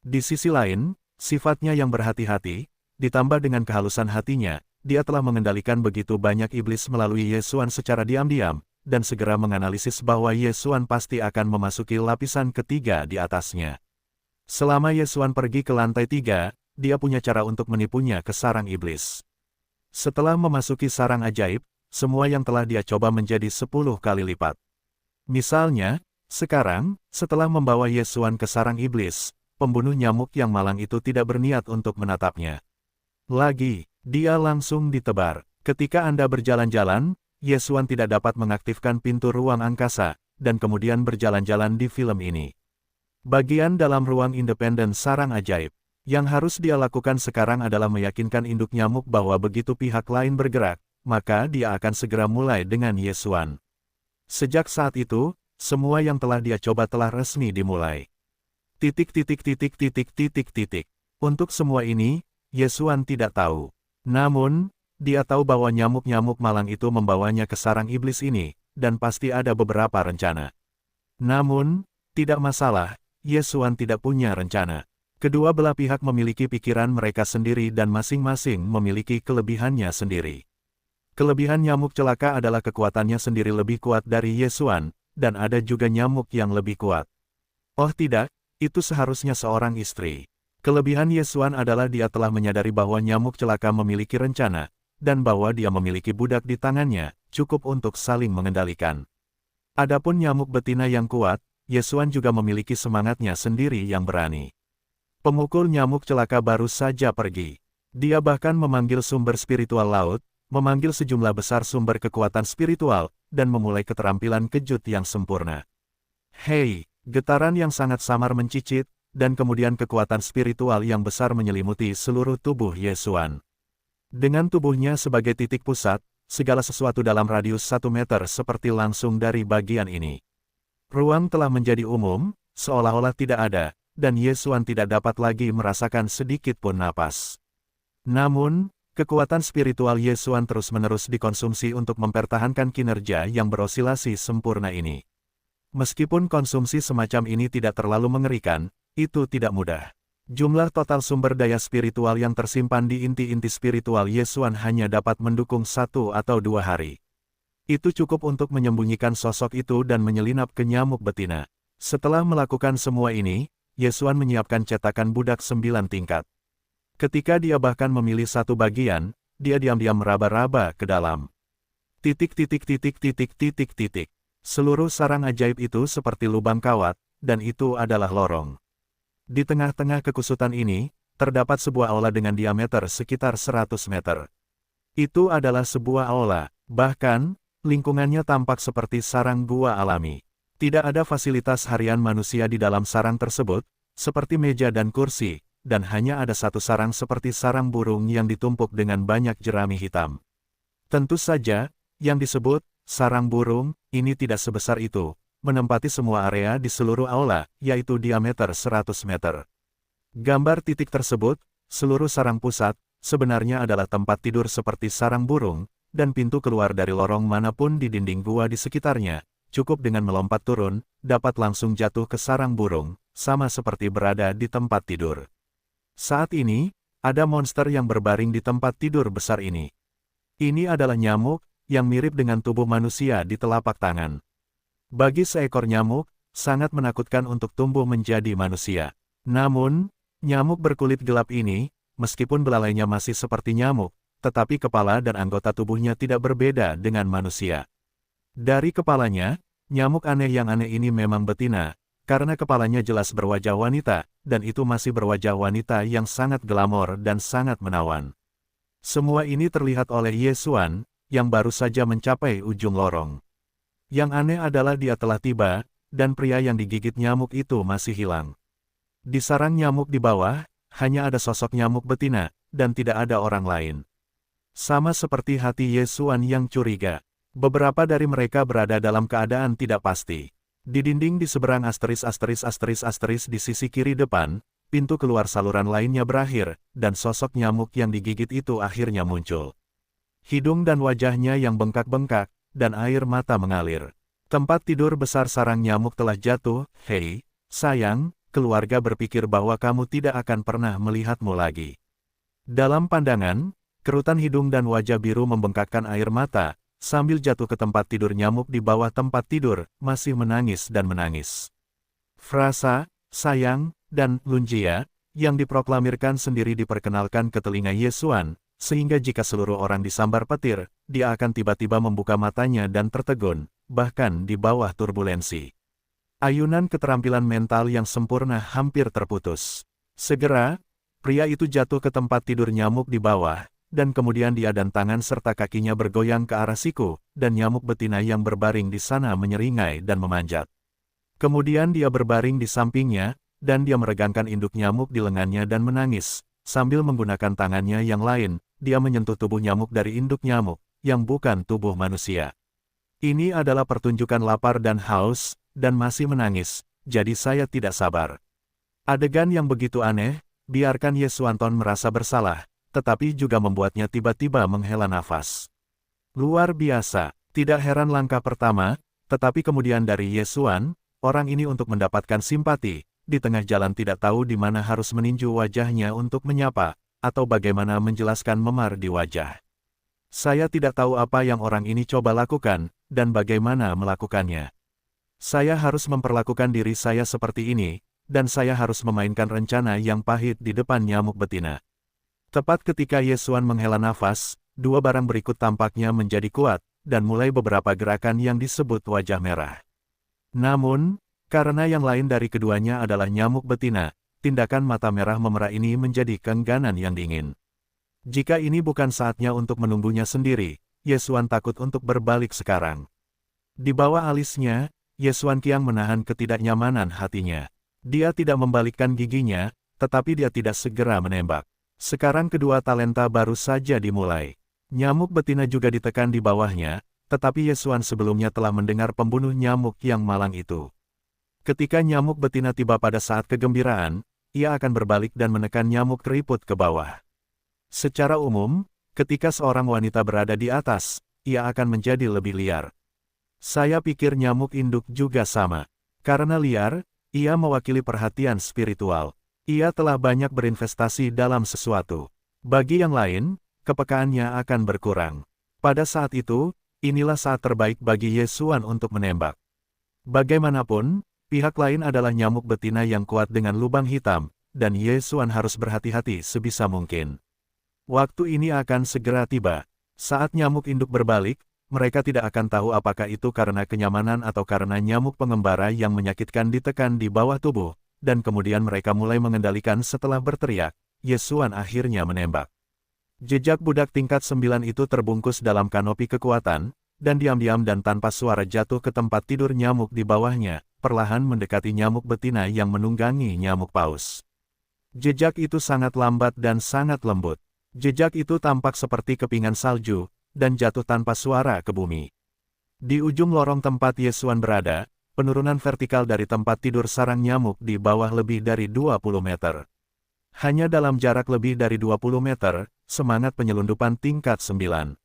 Di sisi lain, sifatnya yang berhati-hati, ditambah dengan kehalusan hatinya, dia telah mengendalikan begitu banyak iblis melalui Yesuan secara diam-diam, dan segera menganalisis bahwa Yesuan pasti akan memasuki lapisan ketiga di atasnya. Selama Yesuan pergi ke lantai 3, dia punya cara untuk menipunya ke sarang iblis. Setelah memasuki sarang ajaib, semua yang telah dia coba menjadi 10 kali lipat. Misalnya, sekarang, setelah membawa Yesuan ke sarang iblis, pembunuh nyamuk yang malang itu tidak berniat untuk menatapnya lagi. Dia langsung ditebar. Ketika Anda berjalan-jalan, Yesuan tidak dapat mengaktifkan pintu ruang angkasa, dan kemudian berjalan-jalan di film ini. Bagian dalam ruang independen sarang ajaib. Yang harus dia lakukan sekarang adalah meyakinkan induk nyamuk bahwa begitu pihak lain bergerak, maka dia akan segera mulai dengan Yesuan. Sejak saat itu, semua yang telah dia coba telah resmi dimulai. Untuk semua ini, Yesuan tidak tahu. Namun, dia tahu bahwa nyamuk-nyamuk malang itu membawanya ke sarang iblis ini, dan pasti ada beberapa rencana. Namun, tidak masalah, Yesuan tidak punya rencana. Kedua belah pihak memiliki pikiran mereka sendiri dan masing-masing memiliki kelebihannya sendiri. Kelebihan nyamuk celaka adalah kekuatannya sendiri lebih kuat dari Yesuan, dan ada juga nyamuk yang lebih kuat. Oh tidak, itu seharusnya seorang istri. Kelebihan Yesuan adalah dia telah menyadari bahwa nyamuk celaka memiliki rencana, dan bahwa dia memiliki budak di tangannya, cukup untuk saling mengendalikan. Adapun nyamuk betina yang kuat, Yesuan juga memiliki semangatnya sendiri yang berani. Pemukul nyamuk celaka baru saja pergi. Dia bahkan memanggil sumber spiritual laut, memanggil sejumlah besar sumber kekuatan spiritual, dan memulai keterampilan kejut yang sempurna. Hei, getaran yang sangat samar mencicit, dan kemudian kekuatan spiritual yang besar menyelimuti seluruh tubuh Yesuan. Dengan tubuhnya sebagai titik pusat, segala sesuatu dalam radius 1 meter seperti langsung dari bagian ini. Ruang telah menjadi umum, seolah-olah tidak ada, dan Yesuan tidak dapat lagi merasakan sedikit pun napas. Namun, kekuatan spiritual Yesuan terus-menerus dikonsumsi untuk mempertahankan kinerja yang berosilasi sempurna ini. Meskipun konsumsi semacam ini tidak terlalu mengerikan, itu tidak mudah. Jumlah total sumber daya spiritual yang tersimpan di inti-inti spiritual Yesuan hanya dapat mendukung 1 atau 2 hari. Itu cukup untuk menyembunyikan sosok itu dan menyelinap ke nyamuk betina. Setelah melakukan semua ini, Yesuan menyiapkan cetakan budak 9 tingkat. Ketika dia bahkan memilih satu bagian, dia diam-diam meraba-raba ke dalam. Seluruh sarang ajaib itu seperti lubang kawat, dan itu adalah lorong. Di tengah-tengah kekusutan ini, terdapat sebuah aula dengan diameter sekitar 100 meter. Itu adalah sebuah aula, bahkan, lingkungannya tampak seperti sarang gua alami. Tidak ada fasilitas harian manusia di dalam sarang tersebut, seperti meja dan kursi, dan hanya ada satu sarang seperti sarang burung yang ditumpuk dengan banyak jerami hitam. Tentu saja, yang disebut sarang burung ini tidak sebesar itu, menempati semua area di seluruh aula, yaitu diameter 100 meter. Gambar titik tersebut, seluruh sarang pusat, sebenarnya adalah tempat tidur seperti sarang burung, dan pintu keluar dari lorong manapun di dinding gua di sekitarnya, cukup dengan melompat turun, dapat langsung jatuh ke sarang burung, sama seperti berada di tempat tidur. Saat ini, ada monster yang berbaring di tempat tidur besar ini. Ini adalah nyamuk, yang mirip dengan tubuh manusia di telapak tangan. Bagi seekor nyamuk, sangat menakutkan untuk tumbuh menjadi manusia. Namun, nyamuk berkulit gelap ini, meskipun belalainya masih seperti nyamuk, tetapi kepala dan anggota tubuhnya tidak berbeda dengan manusia. Dari kepalanya, nyamuk aneh yang aneh ini memang betina, karena kepalanya jelas berwajah wanita, dan itu masih berwajah wanita yang sangat glamor dan sangat menawan. Semua ini terlihat oleh Yesuan, yang baru saja mencapai ujung lorong. Yang aneh adalah dia telah tiba, dan pria yang digigit nyamuk itu masih hilang. Di sarang nyamuk di bawah, hanya ada sosok nyamuk betina, dan tidak ada orang lain. Sama seperti hati Yesuan yang curiga. Beberapa dari mereka berada dalam keadaan tidak pasti. Di dinding di seberang **** di sisi kiri depan, pintu keluar saluran lainnya berakhir, dan sosok nyamuk yang digigit itu akhirnya muncul. Hidung dan wajahnya yang bengkak-bengkak, dan air mata mengalir. Tempat tidur besar sarang nyamuk telah jatuh. Hei, sayang, keluarga berpikir bahwa kamu tidak akan pernah melihatmu lagi. Dalam pandangan, kerutan hidung dan wajah biru membengkakkan air mata, sambil jatuh ke tempat tidur nyamuk di bawah tempat tidur, masih menangis dan menangis. Frasa, sayang, dan Lunjia, yang diproklamirkan sendiri diperkenalkan ke telinga Yesuan, sehingga jika seluruh orang disambar petir, dia akan tiba-tiba membuka matanya dan tertegun, bahkan di bawah turbulensi. Ayunan keterampilan mental yang sempurna hampir terputus. Segera, pria itu jatuh ke tempat tidur nyamuk di bawah, dan kemudian dia dan tangan serta kakinya bergoyang ke arah siku, dan nyamuk betina yang berbaring di sana menyeringai dan memanjat. Kemudian dia berbaring di sampingnya, dan dia meregangkan induk nyamuk di lengannya dan menangis. Sambil menggunakan tangannya yang lain, dia menyentuh tubuh nyamuk dari induk nyamuk, yang bukan tubuh manusia. Ini adalah pertunjukan lapar dan haus, dan masih menangis, jadi saya tidak sabar. Adegan yang begitu aneh, biarkan Yesuanton merasa bersalah, tetapi juga membuatnya tiba-tiba menghela nafas. Luar biasa, tidak heran langkah pertama, tetapi kemudian dari Yesuan, orang ini untuk mendapatkan simpati, di tengah jalan tidak tahu di mana harus meninju wajahnya untuk menyapa, atau bagaimana menjelaskan memar di wajah. Saya tidak tahu apa yang orang ini coba lakukan, dan bagaimana melakukannya. Saya harus memperlakukan diri saya seperti ini, dan saya harus memainkan rencana yang pahit di depan nyamuk betina. Tepat ketika Yesuan menghela nafas, dua barang berikut tampaknya menjadi kuat, dan mulai beberapa gerakan yang disebut wajah merah. Namun, karena yang lain dari keduanya adalah nyamuk betina, tindakan mata merah memerah ini menjadi keengganan yang dingin. Jika ini bukan saatnya untuk menunggunya sendiri, Yesuan takut untuk berbalik sekarang. Di bawah alisnya, Yesuan Kiang menahan ketidaknyamanan hatinya. Dia tidak membalikkan giginya, tetapi dia tidak segera menembak. Sekarang kedua talenta baru saja dimulai. Nyamuk betina juga ditekan di bawahnya, tetapi Yesuan sebelumnya telah mendengar pembunuh nyamuk yang malang itu. Ketika nyamuk betina tiba pada saat kegembiraan, ia akan berbalik dan menekan nyamuk keriput ke bawah. Secara umum, ketika seorang wanita berada di atas, ia akan menjadi lebih liar. Saya pikir nyamuk induk juga sama. Karena liar, ia mewakili perhatian spiritual. Ia telah banyak berinvestasi dalam sesuatu. Bagi yang lain, kepekaannya akan berkurang. Pada saat itu, inilah saat terbaik bagi Yesuan untuk menembak. Bagaimanapun, pihak lain adalah nyamuk betina yang kuat dengan lubang hitam, dan Yesuan harus berhati-hati sebisa mungkin. Waktu ini akan segera tiba. Saat nyamuk induk berbalik, mereka tidak akan tahu apakah itu karena kenyamanan atau karena nyamuk pengembara yang menyakitkan ditekan di bawah tubuh, dan kemudian mereka mulai mengendalikan setelah berteriak. Yesuan akhirnya menembak. Jejak budak tingkat 9 itu terbungkus dalam kanopi kekuatan, dan diam-diam dan tanpa suara jatuh ke tempat tidur nyamuk di bawahnya, perlahan mendekati nyamuk betina yang menunggangi nyamuk paus. Jejak itu sangat lambat dan sangat lembut. Jejak itu tampak seperti kepingan salju, dan jatuh tanpa suara ke bumi. Di ujung lorong tempat Yesuan berada, penurunan vertikal dari tempat tidur sarang nyamuk di bawah lebih dari 20 meter. Hanya dalam jarak lebih dari 20 meter, semangat penyelundupan tingkat 9.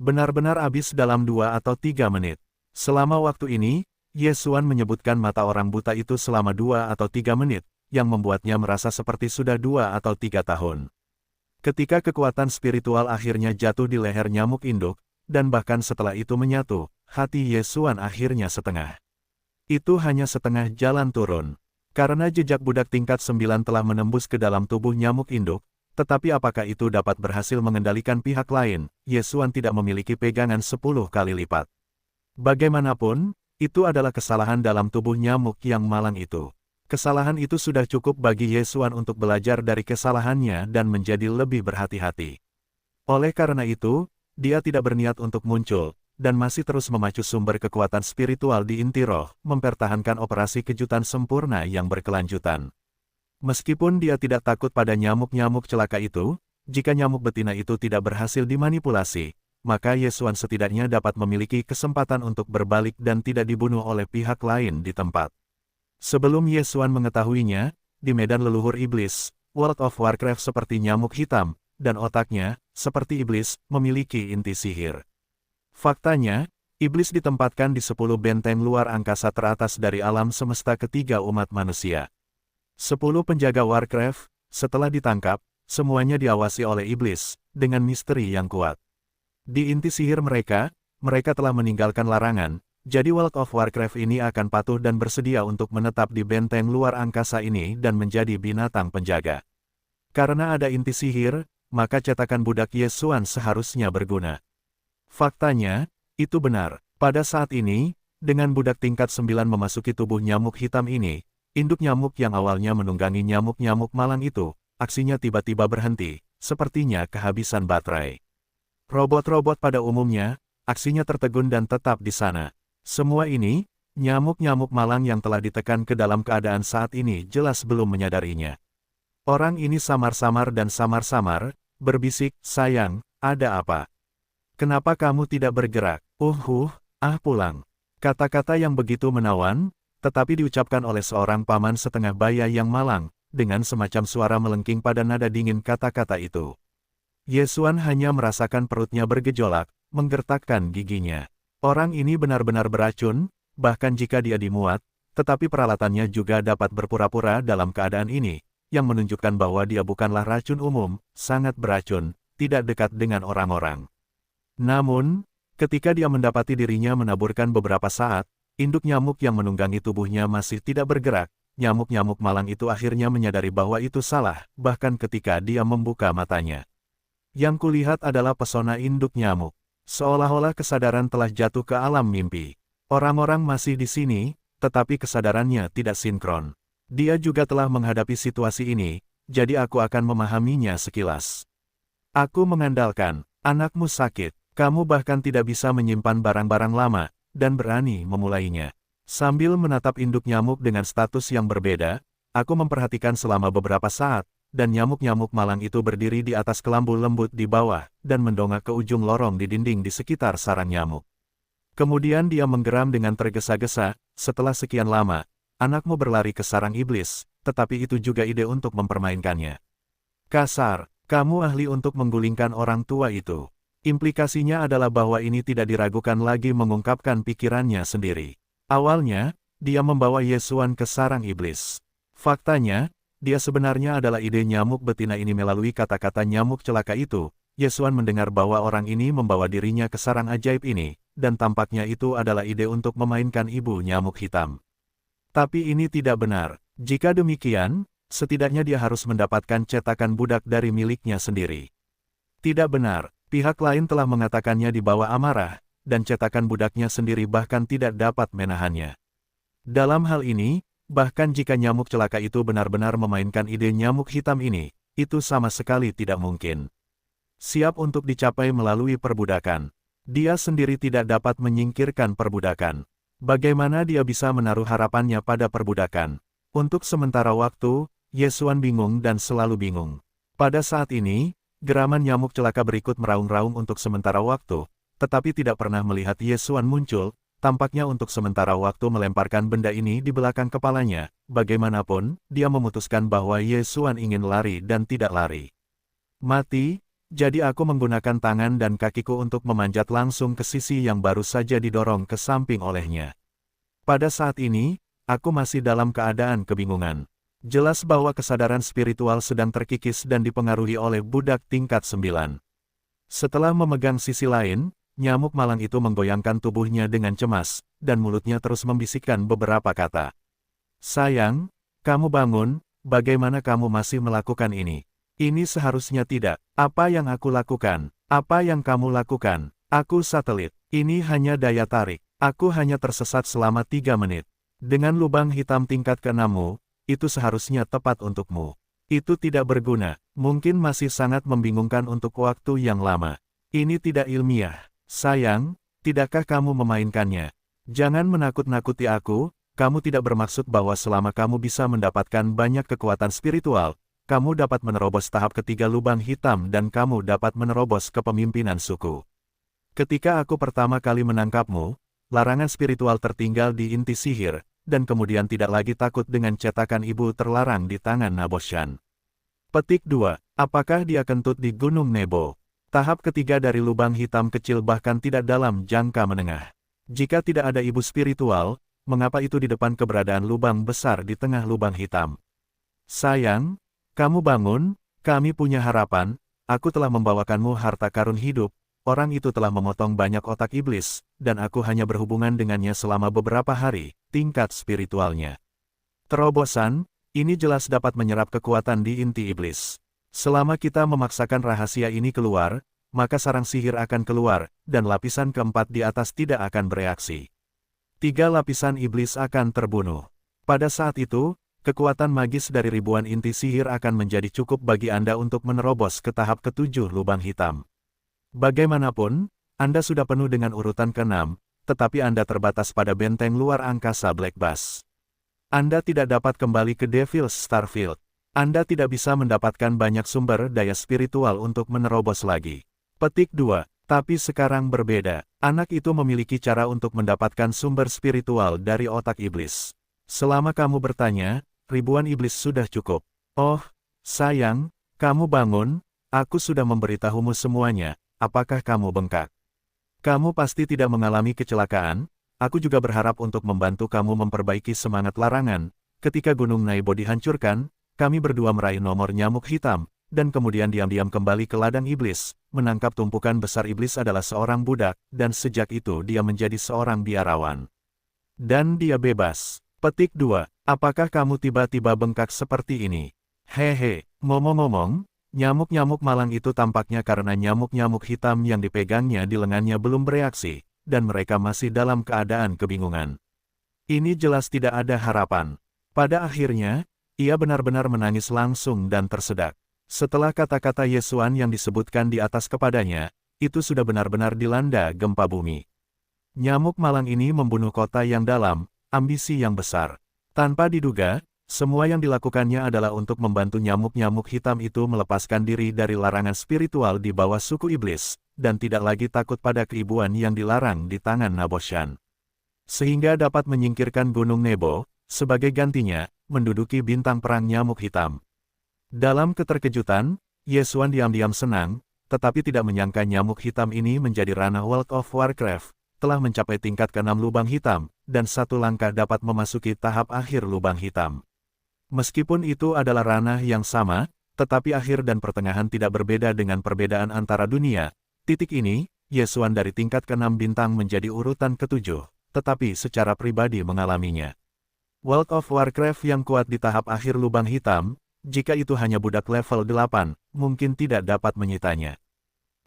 Benar-benar habis dalam 2 atau 3 menit. Selama waktu ini, Yesuan menyebutkan mata orang buta itu selama 2 atau 3 menit, yang membuatnya merasa seperti sudah 2 atau 3 tahun. Ketika kekuatan spiritual akhirnya jatuh di leher nyamuk induk, dan bahkan setelah itu menyatu, hati Yesuan akhirnya setengah. Itu hanya setengah jalan turun. Karena jejak budak tingkat 9 telah menembus ke dalam tubuh nyamuk induk, tetapi apakah itu dapat berhasil mengendalikan pihak lain, Yesuan tidak memiliki pegangan 10 kali lipat. Bagaimanapun, itu adalah kesalahan dalam tubuh nyamuk yang malang itu. Kesalahan itu sudah cukup bagi Yesuan untuk belajar dari kesalahannya dan menjadi lebih berhati-hati. Oleh karena itu, dia tidak berniat untuk muncul, dan masih terus memacu sumber kekuatan spiritual di inti roh, mempertahankan operasi kejutan sempurna yang berkelanjutan. Meskipun dia tidak takut pada nyamuk-nyamuk celaka itu, jika nyamuk betina itu tidak berhasil dimanipulasi, maka Yesuan setidaknya dapat memiliki kesempatan untuk berbalik dan tidak dibunuh oleh pihak lain di tempat. Sebelum Yesuan mengetahuinya, di medan leluhur iblis, World of Warcraft seperti nyamuk hitam, dan otaknya, seperti iblis, memiliki inti sihir. Faktanya, iblis ditempatkan di 10 benteng luar angkasa teratas dari alam semesta ketiga umat manusia. 10 penjaga Warcraft, setelah ditangkap, semuanya diawasi oleh iblis, dengan misteri yang kuat. Di inti sihir mereka telah meninggalkan larangan, jadi World of Warcraft ini akan patuh dan bersedia untuk menetap di benteng luar angkasa ini dan menjadi binatang penjaga. Karena ada inti sihir, maka cetakan budak Yesuan seharusnya berguna. Faktanya, itu benar. Pada saat ini, dengan budak tingkat 9 memasuki tubuh nyamuk hitam ini, induk nyamuk yang awalnya menunggangi nyamuk-nyamuk malang itu, aksinya tiba-tiba berhenti, sepertinya kehabisan baterai. Robot-robot pada umumnya, aksinya tertegun dan tetap di sana. Semua ini, nyamuk-nyamuk malang yang telah ditekan ke dalam keadaan saat ini jelas belum menyadarinya. Orang ini samar-samar dan samar-samar, berbisik, "Sayang, ada apa? Kenapa kamu tidak bergerak? Pulang." Kata-kata yang begitu menawan, tetapi diucapkan oleh seorang paman setengah baya yang malang, dengan semacam suara melengking pada nada dingin kata-kata itu. Yesuan hanya merasakan perutnya bergejolak, menggertakkan giginya. Orang ini benar-benar beracun, bahkan jika dia dimuat, tetapi peralatannya juga dapat berpura-pura dalam keadaan ini, yang menunjukkan bahwa dia bukanlah racun umum, sangat beracun, tidak dekat dengan orang-orang. Namun, ketika dia mendapati dirinya menaburkan beberapa saat, induk nyamuk yang menunggangi tubuhnya masih tidak bergerak, nyamuk-nyamuk malang itu akhirnya menyadari bahwa itu salah, bahkan ketika dia membuka matanya. Yang kulihat adalah pesona induk nyamuk. Seolah-olah kesadaran telah jatuh ke alam mimpi. Orang-orang masih di sini, tetapi kesadarannya tidak sinkron. Dia juga telah menghadapi situasi ini, jadi aku akan memahaminya sekilas. Aku mengandalkan, anakmu sakit, kamu bahkan tidak bisa menyimpan barang-barang lama, dan berani memulainya. Sambil menatap induk nyamuk dengan status yang berbeda, aku memperhatikan selama beberapa saat, dan nyamuk-nyamuk malang itu berdiri di atas kelambu lembut di bawah, dan mendongak ke ujung lorong di dinding di sekitar sarang nyamuk. Kemudian dia menggeram dengan tergesa-gesa. "Setelah sekian lama, anakmu berlari ke sarang iblis, tetapi itu juga ide untuk mempermainkannya. Kasar, kamu ahli untuk menggulingkan orang tua itu." Implikasinya adalah bahwa ini tidak diragukan lagi mengungkapkan pikirannya sendiri. Awalnya, dia membawa Yesuan ke sarang iblis. Faktanya, dia sebenarnya adalah ide nyamuk betina ini. Melalui kata-kata nyamuk celaka itu, Yesuan mendengar bahwa orang ini membawa dirinya ke sarang ajaib ini, dan tampaknya itu adalah ide untuk memainkan ibu nyamuk hitam. Tapi ini tidak benar. Jika demikian, setidaknya dia harus mendapatkan cetakan budak dari miliknya sendiri. Tidak benar. Pihak lain telah mengatakannya di bawah amarah, dan cetakan budaknya sendiri bahkan tidak dapat menahannya. Dalam hal ini, bahkan jika nyamuk celaka itu benar-benar memainkan ide nyamuk hitam ini, itu sama sekali tidak mungkin. Siap untuk dicapai melalui perbudakan. Dia sendiri tidak dapat menyingkirkan perbudakan. Bagaimana dia bisa menaruh harapannya pada perbudakan? Untuk sementara waktu, Yesuan bingung dan selalu bingung. Pada saat ini, geraman nyamuk celaka berikut meraung-raung untuk sementara waktu, tetapi tidak pernah melihat Yesuan muncul, tampaknya untuk sementara waktu melemparkan benda ini di belakang kepalanya. Bagaimanapun, dia memutuskan bahwa Yesuan ingin lari dan tidak lari. Mati, jadi aku menggunakan tangan dan kakiku untuk memanjat langsung ke sisi yang baru saja didorong ke samping olehnya. Pada saat ini, aku masih dalam keadaan kebingungan. Jelas bahwa kesadaran spiritual sedang terkikis dan dipengaruhi oleh budak tingkat 9. Setelah memegang sisi lain, nyamuk malang itu menggoyangkan tubuhnya dengan cemas, dan mulutnya terus membisikkan beberapa kata. "Sayang, kamu bangun, bagaimana kamu masih melakukan ini? Ini seharusnya tidak. Apa yang aku lakukan? Apa yang kamu lakukan? Aku satelit. Ini hanya daya tarik. Aku hanya tersesat selama 3 menit. Dengan lubang hitam tingkat ke-6, itu seharusnya tepat untukmu. Itu tidak berguna, mungkin masih sangat membingungkan untuk waktu yang lama. Ini tidak ilmiah. Sayang, tidakkah kamu memainkannya? Jangan menakut-nakuti aku, kamu tidak bermaksud bahwa selama kamu bisa mendapatkan banyak kekuatan spiritual, kamu dapat menerobos tahap ketiga lubang hitam dan kamu dapat menerobos kepemimpinan suku. Ketika aku pertama kali menangkapmu, larangan spiritual tertinggal di inti sihir, dan kemudian tidak lagi takut dengan cetakan ibu terlarang di tangan Naboshan. Petik 2. Apakah dia kentut di Gunung Nebo? Tahap ketiga dari lubang hitam kecil bahkan tidak dalam jangka menengah. Jika tidak ada ibu spiritual, mengapa itu di depan keberadaan lubang besar di tengah lubang hitam? Sayang, kamu bangun, kami punya harapan, aku telah membawakanmu harta karun hidup. Orang itu telah memotong banyak otak iblis, dan aku hanya berhubungan dengannya selama beberapa hari. Tingkat spiritualnya. Terobosan, ini jelas dapat menyerap kekuatan di inti iblis. Selama kita memaksakan rahasia ini keluar, maka sarang sihir akan keluar, dan lapisan keempat di atas tidak akan bereaksi. 3 lapisan iblis akan terbunuh. Pada saat itu, kekuatan magis dari ribuan inti sihir akan menjadi cukup bagi Anda untuk menerobos ke tahap ke-7 lubang hitam. Bagaimanapun, Anda sudah penuh dengan urutan ke-6, tetapi Anda terbatas pada benteng luar angkasa Black Bass. Anda tidak dapat kembali ke Devil's Starfield. Anda tidak bisa mendapatkan banyak sumber daya spiritual untuk menerobos lagi. Petik 2. Tapi sekarang berbeda. Anak itu memiliki cara untuk mendapatkan sumber spiritual dari otak iblis. Selama kamu bertanya, ribuan iblis sudah cukup. Oh, sayang, kamu bangun, aku sudah memberitahumu semuanya, apakah kamu bengkak? Kamu pasti tidak mengalami kecelakaan, aku juga berharap untuk membantu kamu memperbaiki semangat larangan. Ketika Gunung Naibo dihancurkan, kami berdua meraih nomor nyamuk hitam, dan kemudian diam-diam kembali ke ladang iblis, menangkap tumpukan besar iblis adalah seorang budak, dan sejak itu dia menjadi seorang biarawan. Dan dia bebas. Petik 2. Apakah kamu tiba-tiba bengkak seperti ini? Hehe, ngomong-ngomong, nyamuk-nyamuk malang itu tampaknya karena nyamuk-nyamuk hitam yang dipegangnya di lengannya belum bereaksi, dan mereka masih dalam keadaan kebingungan. Ini jelas tidak ada harapan. Pada akhirnya, ia benar-benar menangis langsung dan tersedak. Setelah kata-kata Yesuan yang disebutkan di atas kepadanya, itu sudah benar-benar dilanda gempa bumi. Nyamuk malang ini membunuh kota yang dalam, ambisi yang besar. Tanpa diduga, semua yang dilakukannya adalah untuk membantu nyamuk-nyamuk hitam itu melepaskan diri dari larangan spiritual di bawah suku iblis, dan tidak lagi takut pada keibuan yang dilarang di tangan Naboshan. Sehingga dapat menyingkirkan Gunung Nebo, sebagai gantinya, menduduki bintang perang nyamuk hitam. Dalam keterkejutan, Yesuan diam-diam senang, tetapi tidak menyangka nyamuk hitam ini menjadi ranah World of Warcraft, telah mencapai tingkat ke-6 lubang hitam, dan satu langkah dapat memasuki tahap akhir lubang hitam. Meskipun itu adalah ranah yang sama, tetapi akhir dan pertengahan tidak berbeda dengan perbedaan antara dunia. Titik ini, Yesuan dari tingkat ke-6 bintang menjadi urutan ke-7, tetapi secara pribadi mengalaminya. World of Warcraft yang kuat di tahap akhir lubang hitam, jika itu hanya budak level 8, mungkin tidak dapat menyitanya.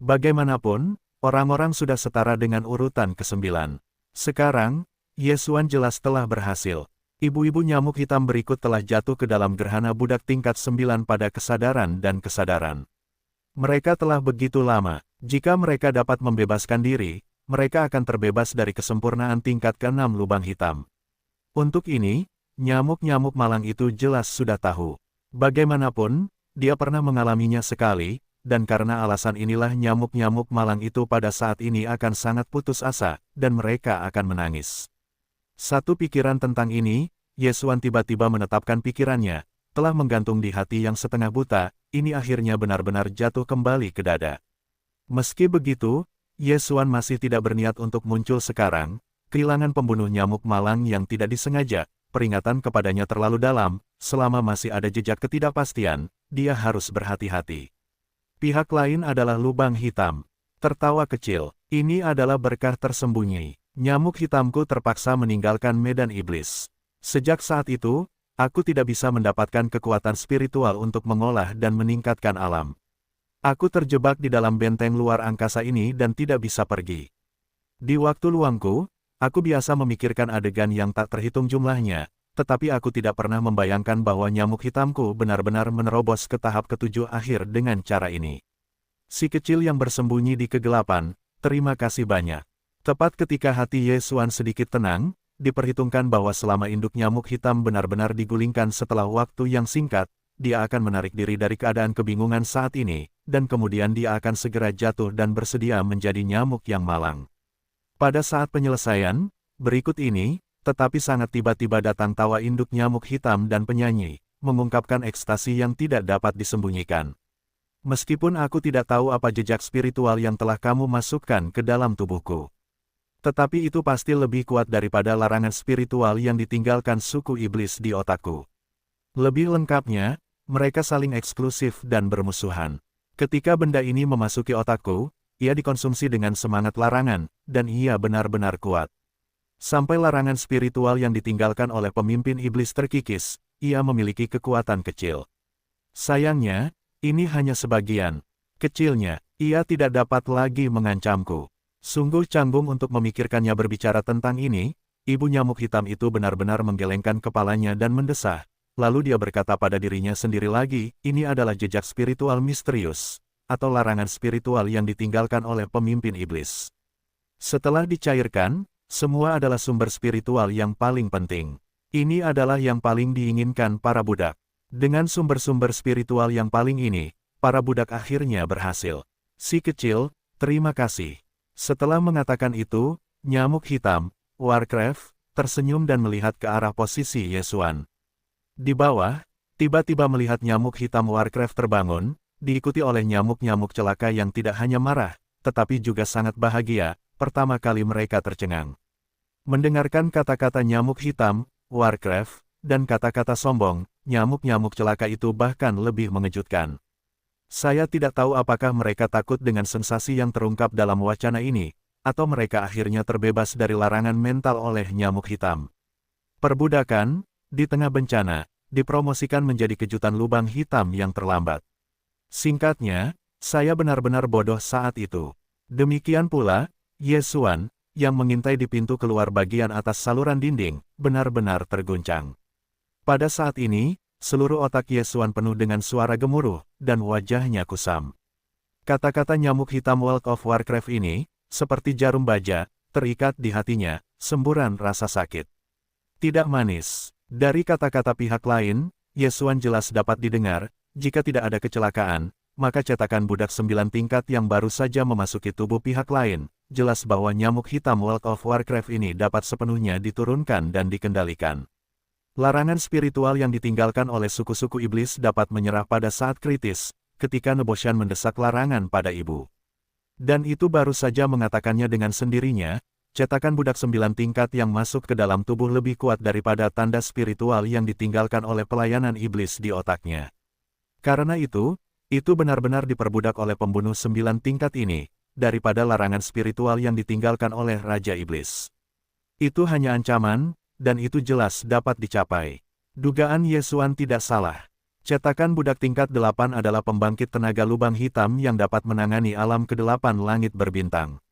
Bagaimanapun, orang-orang sudah setara dengan urutan ke-9. Sekarang, Yesuan jelas telah berhasil. Ibu-ibu nyamuk hitam berikut telah jatuh ke dalam gerhana budak tingkat 9 pada kesadaran dan kesadaran. Mereka telah begitu lama, jika mereka dapat membebaskan diri, mereka akan terbebas dari kesempurnaan tingkat ke-6 lubang hitam. Untuk ini, nyamuk-nyamuk malang itu jelas sudah tahu. Bagaimanapun, dia pernah mengalaminya sekali, dan karena alasan inilah nyamuk-nyamuk malang itu pada saat ini akan sangat putus asa, dan mereka akan menangis. Satu pikiran tentang ini, Yesuan tiba-tiba menetapkan pikirannya, telah menggantung di hati yang setengah buta, ini akhirnya benar-benar jatuh kembali ke dada. Meski begitu, Yesuan masih tidak berniat untuk muncul sekarang, kehilangan pembunuh nyamuk malang yang tidak disengaja, peringatan kepadanya terlalu dalam, selama masih ada jejak ketidakpastian, dia harus berhati-hati. Pihak lain adalah lubang hitam. Tertawa kecil, ini adalah berkah tersembunyi. Nyamuk hitamku terpaksa meninggalkan medan iblis. Sejak saat itu, aku tidak bisa mendapatkan kekuatan spiritual untuk mengolah dan meningkatkan alam. Aku terjebak di dalam benteng luar angkasa ini dan tidak bisa pergi. Di waktu luangku, aku biasa memikirkan adegan yang tak terhitung jumlahnya, tetapi aku tidak pernah membayangkan bahwa nyamuk hitamku benar-benar menerobos ke tahap ke-7 akhir dengan cara ini. Si kecil yang bersembunyi di kegelapan, terima kasih banyak. Tepat ketika hati Yesuan sedikit tenang, diperhitungkan bahwa selama induk nyamuk hitam benar-benar digulingkan setelah waktu yang singkat, dia akan menarik diri dari keadaan kebingungan saat ini, dan kemudian dia akan segera jatuh dan bersedia menjadi nyamuk yang malang. Pada saat penyelesaian, berikut ini, tetapi sangat tiba-tiba datang tawa induk nyamuk hitam dan penyanyi, mengungkapkan ekstasi yang tidak dapat disembunyikan. Meskipun aku tidak tahu apa jejak spiritual yang telah kamu masukkan ke dalam tubuhku. Tetapi itu pasti lebih kuat daripada larangan spiritual yang ditinggalkan suku iblis di otakku. Lebih lengkapnya, mereka saling eksklusif dan bermusuhan. Ketika benda ini memasuki otakku, ia dikonsumsi dengan semangat larangan, dan ia benar-benar kuat. Sampai larangan spiritual yang ditinggalkan oleh pemimpin iblis terkikis, ia memiliki kekuatan kecil. Sayangnya, Ini hanya sebagian kecilnya, ia tidak dapat lagi mengancamku. Sungguh canggung untuk memikirkannya berbicara tentang ini, ibu nyamuk hitam itu benar-benar menggelengkan kepalanya dan mendesah. Lalu dia berkata pada dirinya sendiri lagi, ini adalah jejak spiritual misterius, atau larangan spiritual yang ditinggalkan oleh pemimpin iblis. Setelah dicairkan, semua adalah sumber spiritual yang paling penting. Ini adalah yang paling diinginkan para budak. Dengan sumber-sumber spiritual yang paling ini, para budak akhirnya berhasil. Si kecil, terima kasih. Setelah mengatakan itu, nyamuk hitam, Warcraft, tersenyum dan melihat ke arah posisi Yesuan. Di bawah, tiba-tiba melihat nyamuk hitam Warcraft terbangun, diikuti oleh nyamuk-nyamuk celaka yang tidak hanya marah, tetapi juga sangat bahagia. Pertama kali mereka tercengang. Mendengarkan kata-kata nyamuk hitam, Warcraft, dan kata-kata sombong, nyamuk-nyamuk celaka itu bahkan lebih mengejutkan. Saya tidak tahu apakah mereka takut dengan sensasi yang terungkap dalam wacana ini, atau mereka akhirnya terbebas dari larangan mental oleh nyamuk hitam. Perbudakan, di tengah bencana, dipromosikan menjadi kejutan lubang hitam yang terlambat. Singkatnya, saya benar-benar bodoh saat itu. Demikian pula, Yesuan, yang mengintai di pintu keluar bagian atas saluran dinding, benar-benar terguncang. Pada saat ini, seluruh otak Yesuan penuh dengan suara gemuruh, dan wajahnya kusam. Kata-kata nyamuk hitam World of Warcraft ini, seperti jarum baja, terikat di hatinya, semburan rasa sakit. Tidak manis. Dari kata-kata pihak lain, Yesuan jelas dapat didengar, jika tidak ada kecelakaan, maka cetakan budak 9 tingkat yang baru saja memasuki tubuh pihak lain, jelas bahwa nyamuk hitam World of Warcraft ini dapat sepenuhnya diturunkan dan dikendalikan. Larangan spiritual yang ditinggalkan oleh suku-suku iblis dapat menyerah pada saat kritis, ketika Neboshan mendesak larangan pada ibu. Dan itu baru saja mengatakannya dengan sendirinya, cetakan budak 9 tingkat yang masuk ke dalam tubuh lebih kuat daripada tanda spiritual yang ditinggalkan oleh pelayanan iblis di otaknya. Karena itu benar-benar diperbudak oleh pembunuh 9 tingkat ini, daripada larangan spiritual yang ditinggalkan oleh Raja Iblis. Itu hanya ancaman, dan itu jelas dapat dicapai. Dugaan Yesuan tidak salah. Cetakan budak tingkat 8 adalah pembangkit tenaga lubang hitam yang dapat menangani alam ke-8 langit berbintang.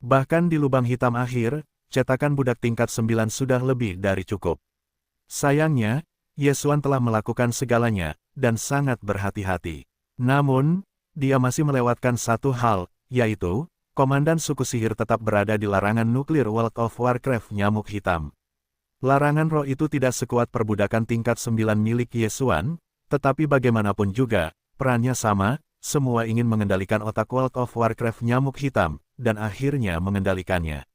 Bahkan di lubang hitam akhir, cetakan budak tingkat 9 sudah lebih dari cukup. Sayangnya, Yesuan telah melakukan segalanya, dan sangat berhati-hati. Namun, dia masih melewatkan satu hal, yaitu, komandan suku sihir tetap berada di larangan nuklir World of Warcraft nyamuk hitam. Larangan roh itu tidak sekuat perbudakan tingkat 9 milik Yesuan, tetapi bagaimanapun juga, perannya sama, semua ingin mengendalikan otak World of Warcraft nyamuk hitam, dan akhirnya mengendalikannya.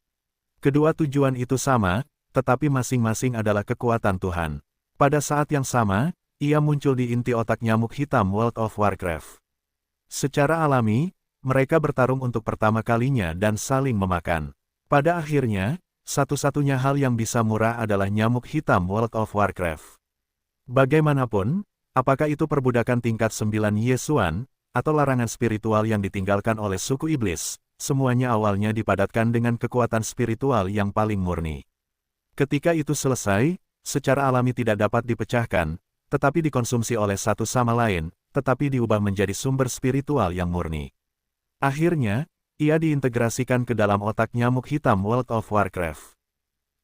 Kedua tujuan itu sama, tetapi masing-masing adalah kekuatan Tuhan. Pada saat yang sama, ia muncul di inti otak nyamuk hitam World of Warcraft. Secara alami, mereka bertarung untuk pertama kalinya dan saling memakan. Pada akhirnya, satu-satunya hal yang bisa murah adalah nyamuk hitam World of Warcraft. Bagaimanapun, apakah itu perbudakan tingkat 9 Yesuan, atau larangan spiritual yang ditinggalkan oleh suku iblis, semuanya awalnya dipadatkan dengan kekuatan spiritual yang paling murni. Ketika itu selesai, secara alami tidak dapat dipecahkan, tetapi dikonsumsi oleh satu sama lain, tetapi diubah menjadi sumber spiritual yang murni. Akhirnya, ia diintegrasikan ke dalam otak nyamuk hitam World of Warcraft.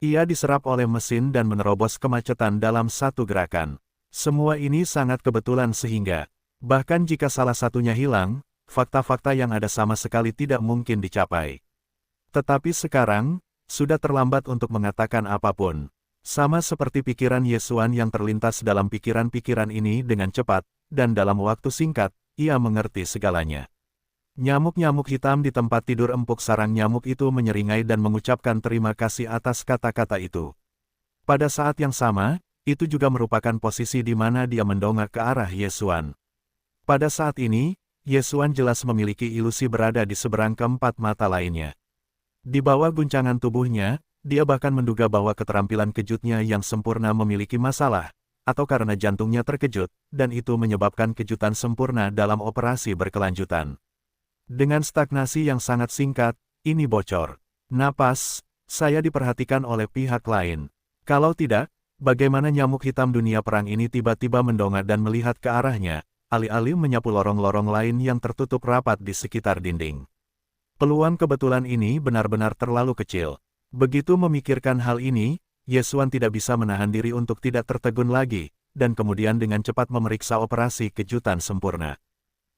Ia diserap oleh mesin dan menerobos kemacetan dalam satu gerakan. Semua ini sangat kebetulan sehingga, bahkan jika salah satunya hilang, fakta-fakta yang ada sama sekali tidak mungkin dicapai. Tetapi sekarang, sudah terlambat untuk mengatakan apapun. Sama seperti pikiran Yesuan yang terlintas dalam pikiran-pikiran ini dengan cepat, dan dalam waktu singkat, ia mengerti segalanya. Nyamuk-nyamuk hitam di tempat tidur empuk sarang nyamuk itu menyeringai dan mengucapkan terima kasih atas kata-kata itu. Pada saat yang sama, itu juga merupakan posisi di mana dia mendongak ke arah Yesuan. Pada saat ini, Yesuan jelas memiliki ilusi berada di seberang keempat mata lainnya. Di bawah guncangan tubuhnya, dia bahkan menduga bahwa keterampilan kejutnya yang sempurna memiliki masalah, atau karena jantungnya terkejut, dan itu menyebabkan kejutan sempurna dalam operasi berkelanjutan. Dengan stagnasi yang sangat singkat, ini bocor. Napas, saya diperhatikan oleh pihak lain. Kalau tidak, bagaimana nyamuk hitam dunia perang ini tiba-tiba mendongak dan melihat ke arahnya, alih-alih menyapu lorong-lorong lain yang tertutup rapat di sekitar dinding. Peluang kebetulan ini benar-benar terlalu kecil. Begitu memikirkan hal ini, Ye Xuan tidak bisa menahan diri untuk tidak tertegun lagi, dan kemudian dengan cepat memeriksa operasi kejutan sempurna.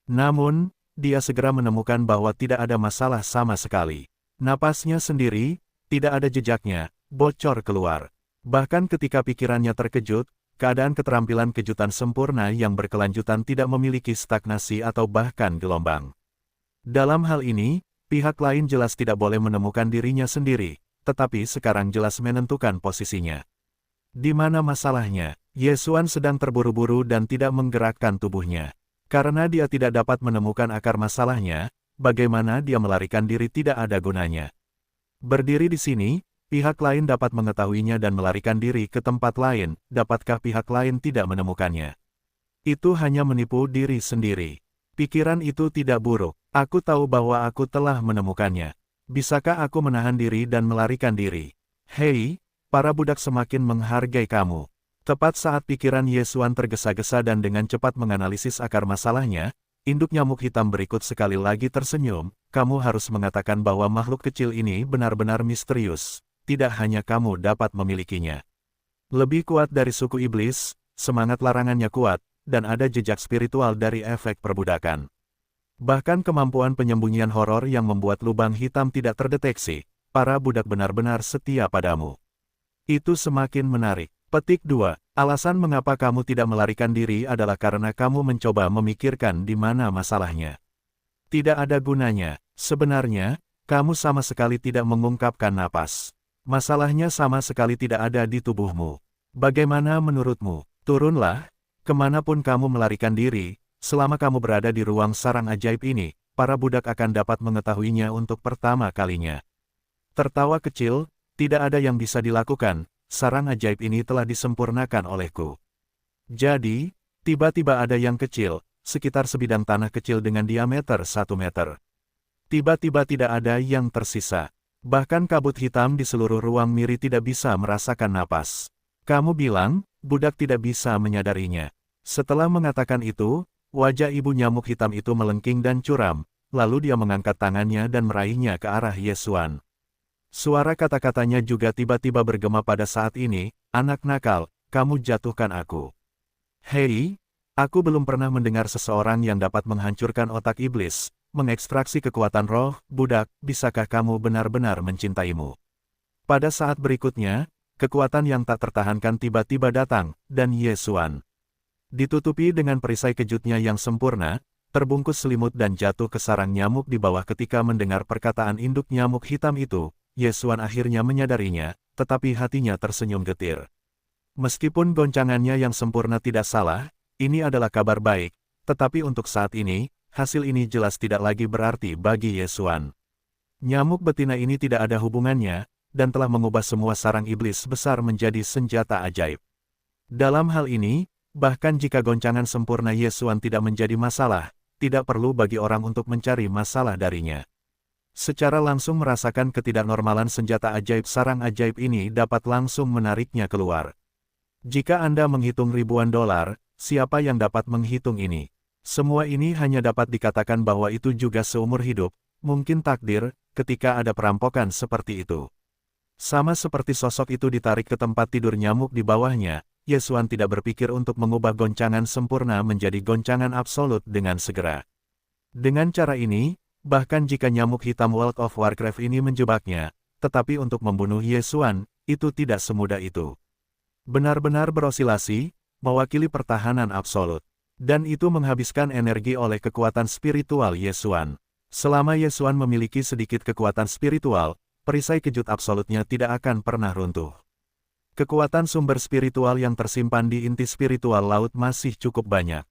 Namun, dia segera menemukan bahwa tidak ada masalah sama sekali. Napasnya sendiri, tidak ada jejaknya, bocor keluar. Bahkan ketika pikirannya terkejut, keadaan keterampilan kejutan sempurna yang berkelanjutan tidak memiliki stagnasi atau bahkan gelombang. Dalam hal ini, pihak lain jelas tidak boleh menemukan dirinya sendiri, tetapi sekarang jelas menentukan posisinya. Di mana masalahnya? Ye Xuan sedang terburu-buru dan tidak menggerakkan tubuhnya. Karena dia tidak dapat menemukan akar masalahnya, bagaimana dia melarikan diri tidak ada gunanya. Berdiri di sini, pihak lain dapat mengetahuinya dan melarikan diri ke tempat lain, dapatkah pihak lain tidak menemukannya? Itu hanya menipu diri sendiri. Pikiran itu tidak buruk, aku tahu bahwa aku telah menemukannya. Bisakah aku menahan diri dan melarikan diri? Hei, para budak semakin menghargai kamu. Tepat saat pikiran Ye Xuan tergesa-gesa dan dengan cepat menganalisis akar masalahnya, induk nyamuk hitam berikut sekali lagi tersenyum, kamu harus mengatakan bahwa makhluk kecil ini benar-benar misterius. Tidak hanya kamu dapat memilikinya. Lebih kuat dari suku iblis, semangat larangannya kuat, dan ada jejak spiritual dari efek perbudakan. Bahkan kemampuan penyembunyian horor yang membuat lubang hitam tidak terdeteksi, para budak benar-benar setia padamu. Itu semakin menarik. Petik 2. Alasan mengapa kamu tidak melarikan diri adalah karena kamu mencoba memikirkan di mana masalahnya. Tidak ada gunanya. Sebenarnya, kamu sama sekali tidak mengungkapkan napas. Masalahnya sama sekali tidak ada di tubuhmu. Bagaimana menurutmu? Turunlah, kemanapun kamu melarikan diri, selama kamu berada di ruang sarang ajaib ini, para budak akan dapat mengetahuinya untuk pertama kalinya. Tertawa kecil, tidak ada yang bisa dilakukan, sarang ajaib ini telah disempurnakan olehku. Jadi, tiba-tiba ada yang kecil, sekitar sebidang tanah kecil dengan diameter 1 meter. Tiba-tiba tidak ada yang tersisa. Bahkan kabut hitam di seluruh ruang Miri tidak bisa merasakan napas. Kamu bilang, budak tidak bisa menyadarinya. Setelah mengatakan itu, wajah ibu nyamuk hitam itu melengking dan curam, lalu dia mengangkat tangannya dan meraihnya ke arah Ye Xuan. Suara kata-katanya juga tiba-tiba bergema pada saat ini, anak nakal, kamu jatuhkan aku. Hei, aku belum pernah mendengar seseorang yang dapat menghancurkan otak iblis, mengekstraksi kekuatan roh, budak, bisakah kamu benar-benar mencintaimu? Pada saat berikutnya, kekuatan yang tak tertahankan tiba-tiba datang, dan Ye Xuan ditutupi dengan perisai kejutnya yang sempurna, terbungkus selimut dan jatuh ke sarang nyamuk di bawah. Ketika mendengar perkataan induk nyamuk hitam itu, Ye Xuan akhirnya menyadarinya, tetapi hatinya tersenyum getir. Meskipun goncangannya yang sempurna tidak salah, ini adalah kabar baik, tetapi untuk saat ini, hasil ini jelas tidak lagi berarti bagi Ye Xuan. Nyamuk betina ini tidak ada hubungannya, dan telah mengubah semua sarang iblis besar menjadi senjata ajaib. Dalam hal ini, bahkan jika goncangan sempurna Ye Xuan tidak menjadi masalah, tidak perlu bagi orang untuk mencari masalah darinya. Secara langsung merasakan ketidaknormalan senjata ajaib sarang ajaib ini dapat langsung menariknya keluar. Jika Anda menghitung ribuan dolar, siapa yang dapat menghitung ini? Semua ini hanya dapat dikatakan bahwa itu juga seumur hidup, mungkin takdir, ketika ada perampokan seperti itu. Sama seperti sosok itu ditarik ke tempat tidur nyamuk di bawahnya, Ye Xuan tidak berpikir untuk mengubah goncangan sempurna menjadi goncangan absolut dengan segera. Dengan cara ini, bahkan jika nyamuk hitam World of Warcraft ini menjebaknya, tetapi untuk membunuh Ye Xuan, itu tidak semudah itu. Benar-benar berosilasi, mewakili pertahanan absolut. Dan itu menghabiskan energi oleh kekuatan spiritual Ye Xuan. Selama Ye Xuan memiliki sedikit kekuatan spiritual, perisai kejut absolutnya tidak akan pernah runtuh. Kekuatan sumber spiritual yang tersimpan di inti spiritual laut masih cukup banyak.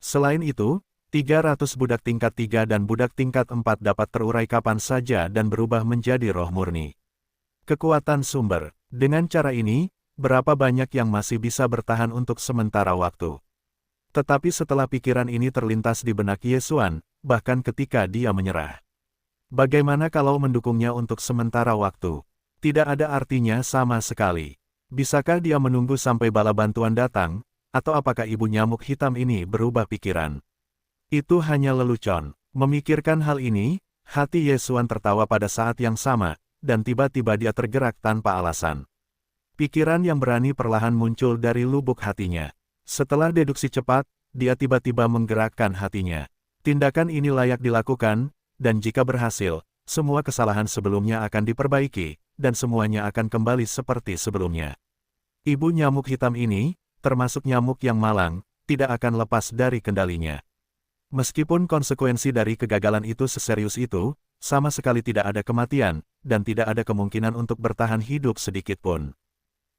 Selain itu, 300 budak tingkat 3 dan budak tingkat 4 dapat terurai kapan saja dan berubah menjadi roh murni. Kekuatan sumber. Dengan cara ini, berapa banyak yang masih bisa bertahan untuk sementara waktu? Tetapi setelah pikiran ini terlintas di benak Ye Xuan, bahkan ketika dia menyerah. Bagaimana kalau mendukungnya untuk sementara waktu? Tidak ada artinya sama sekali. Bisakah dia menunggu sampai bala bantuan datang, atau apakah ibu nyamuk hitam ini berubah pikiran? Itu hanya lelucon. Memikirkan hal ini, hati Yesuan tertawa pada saat yang sama, dan tiba-tiba dia tergerak tanpa alasan. Pikiran yang berani perlahan muncul dari lubuk hatinya. Setelah deduksi cepat, dia tiba-tiba menggerakkan hatinya. Tindakan ini layak dilakukan, dan jika berhasil, semua kesalahan sebelumnya akan diperbaiki, dan semuanya akan kembali seperti sebelumnya. Ibu nyamuk hitam ini, termasuk nyamuk yang malang, tidak akan lepas dari kendalinya. Meskipun konsekuensi dari kegagalan itu seserius itu, sama sekali tidak ada kematian, dan tidak ada kemungkinan untuk bertahan hidup sedikit pun.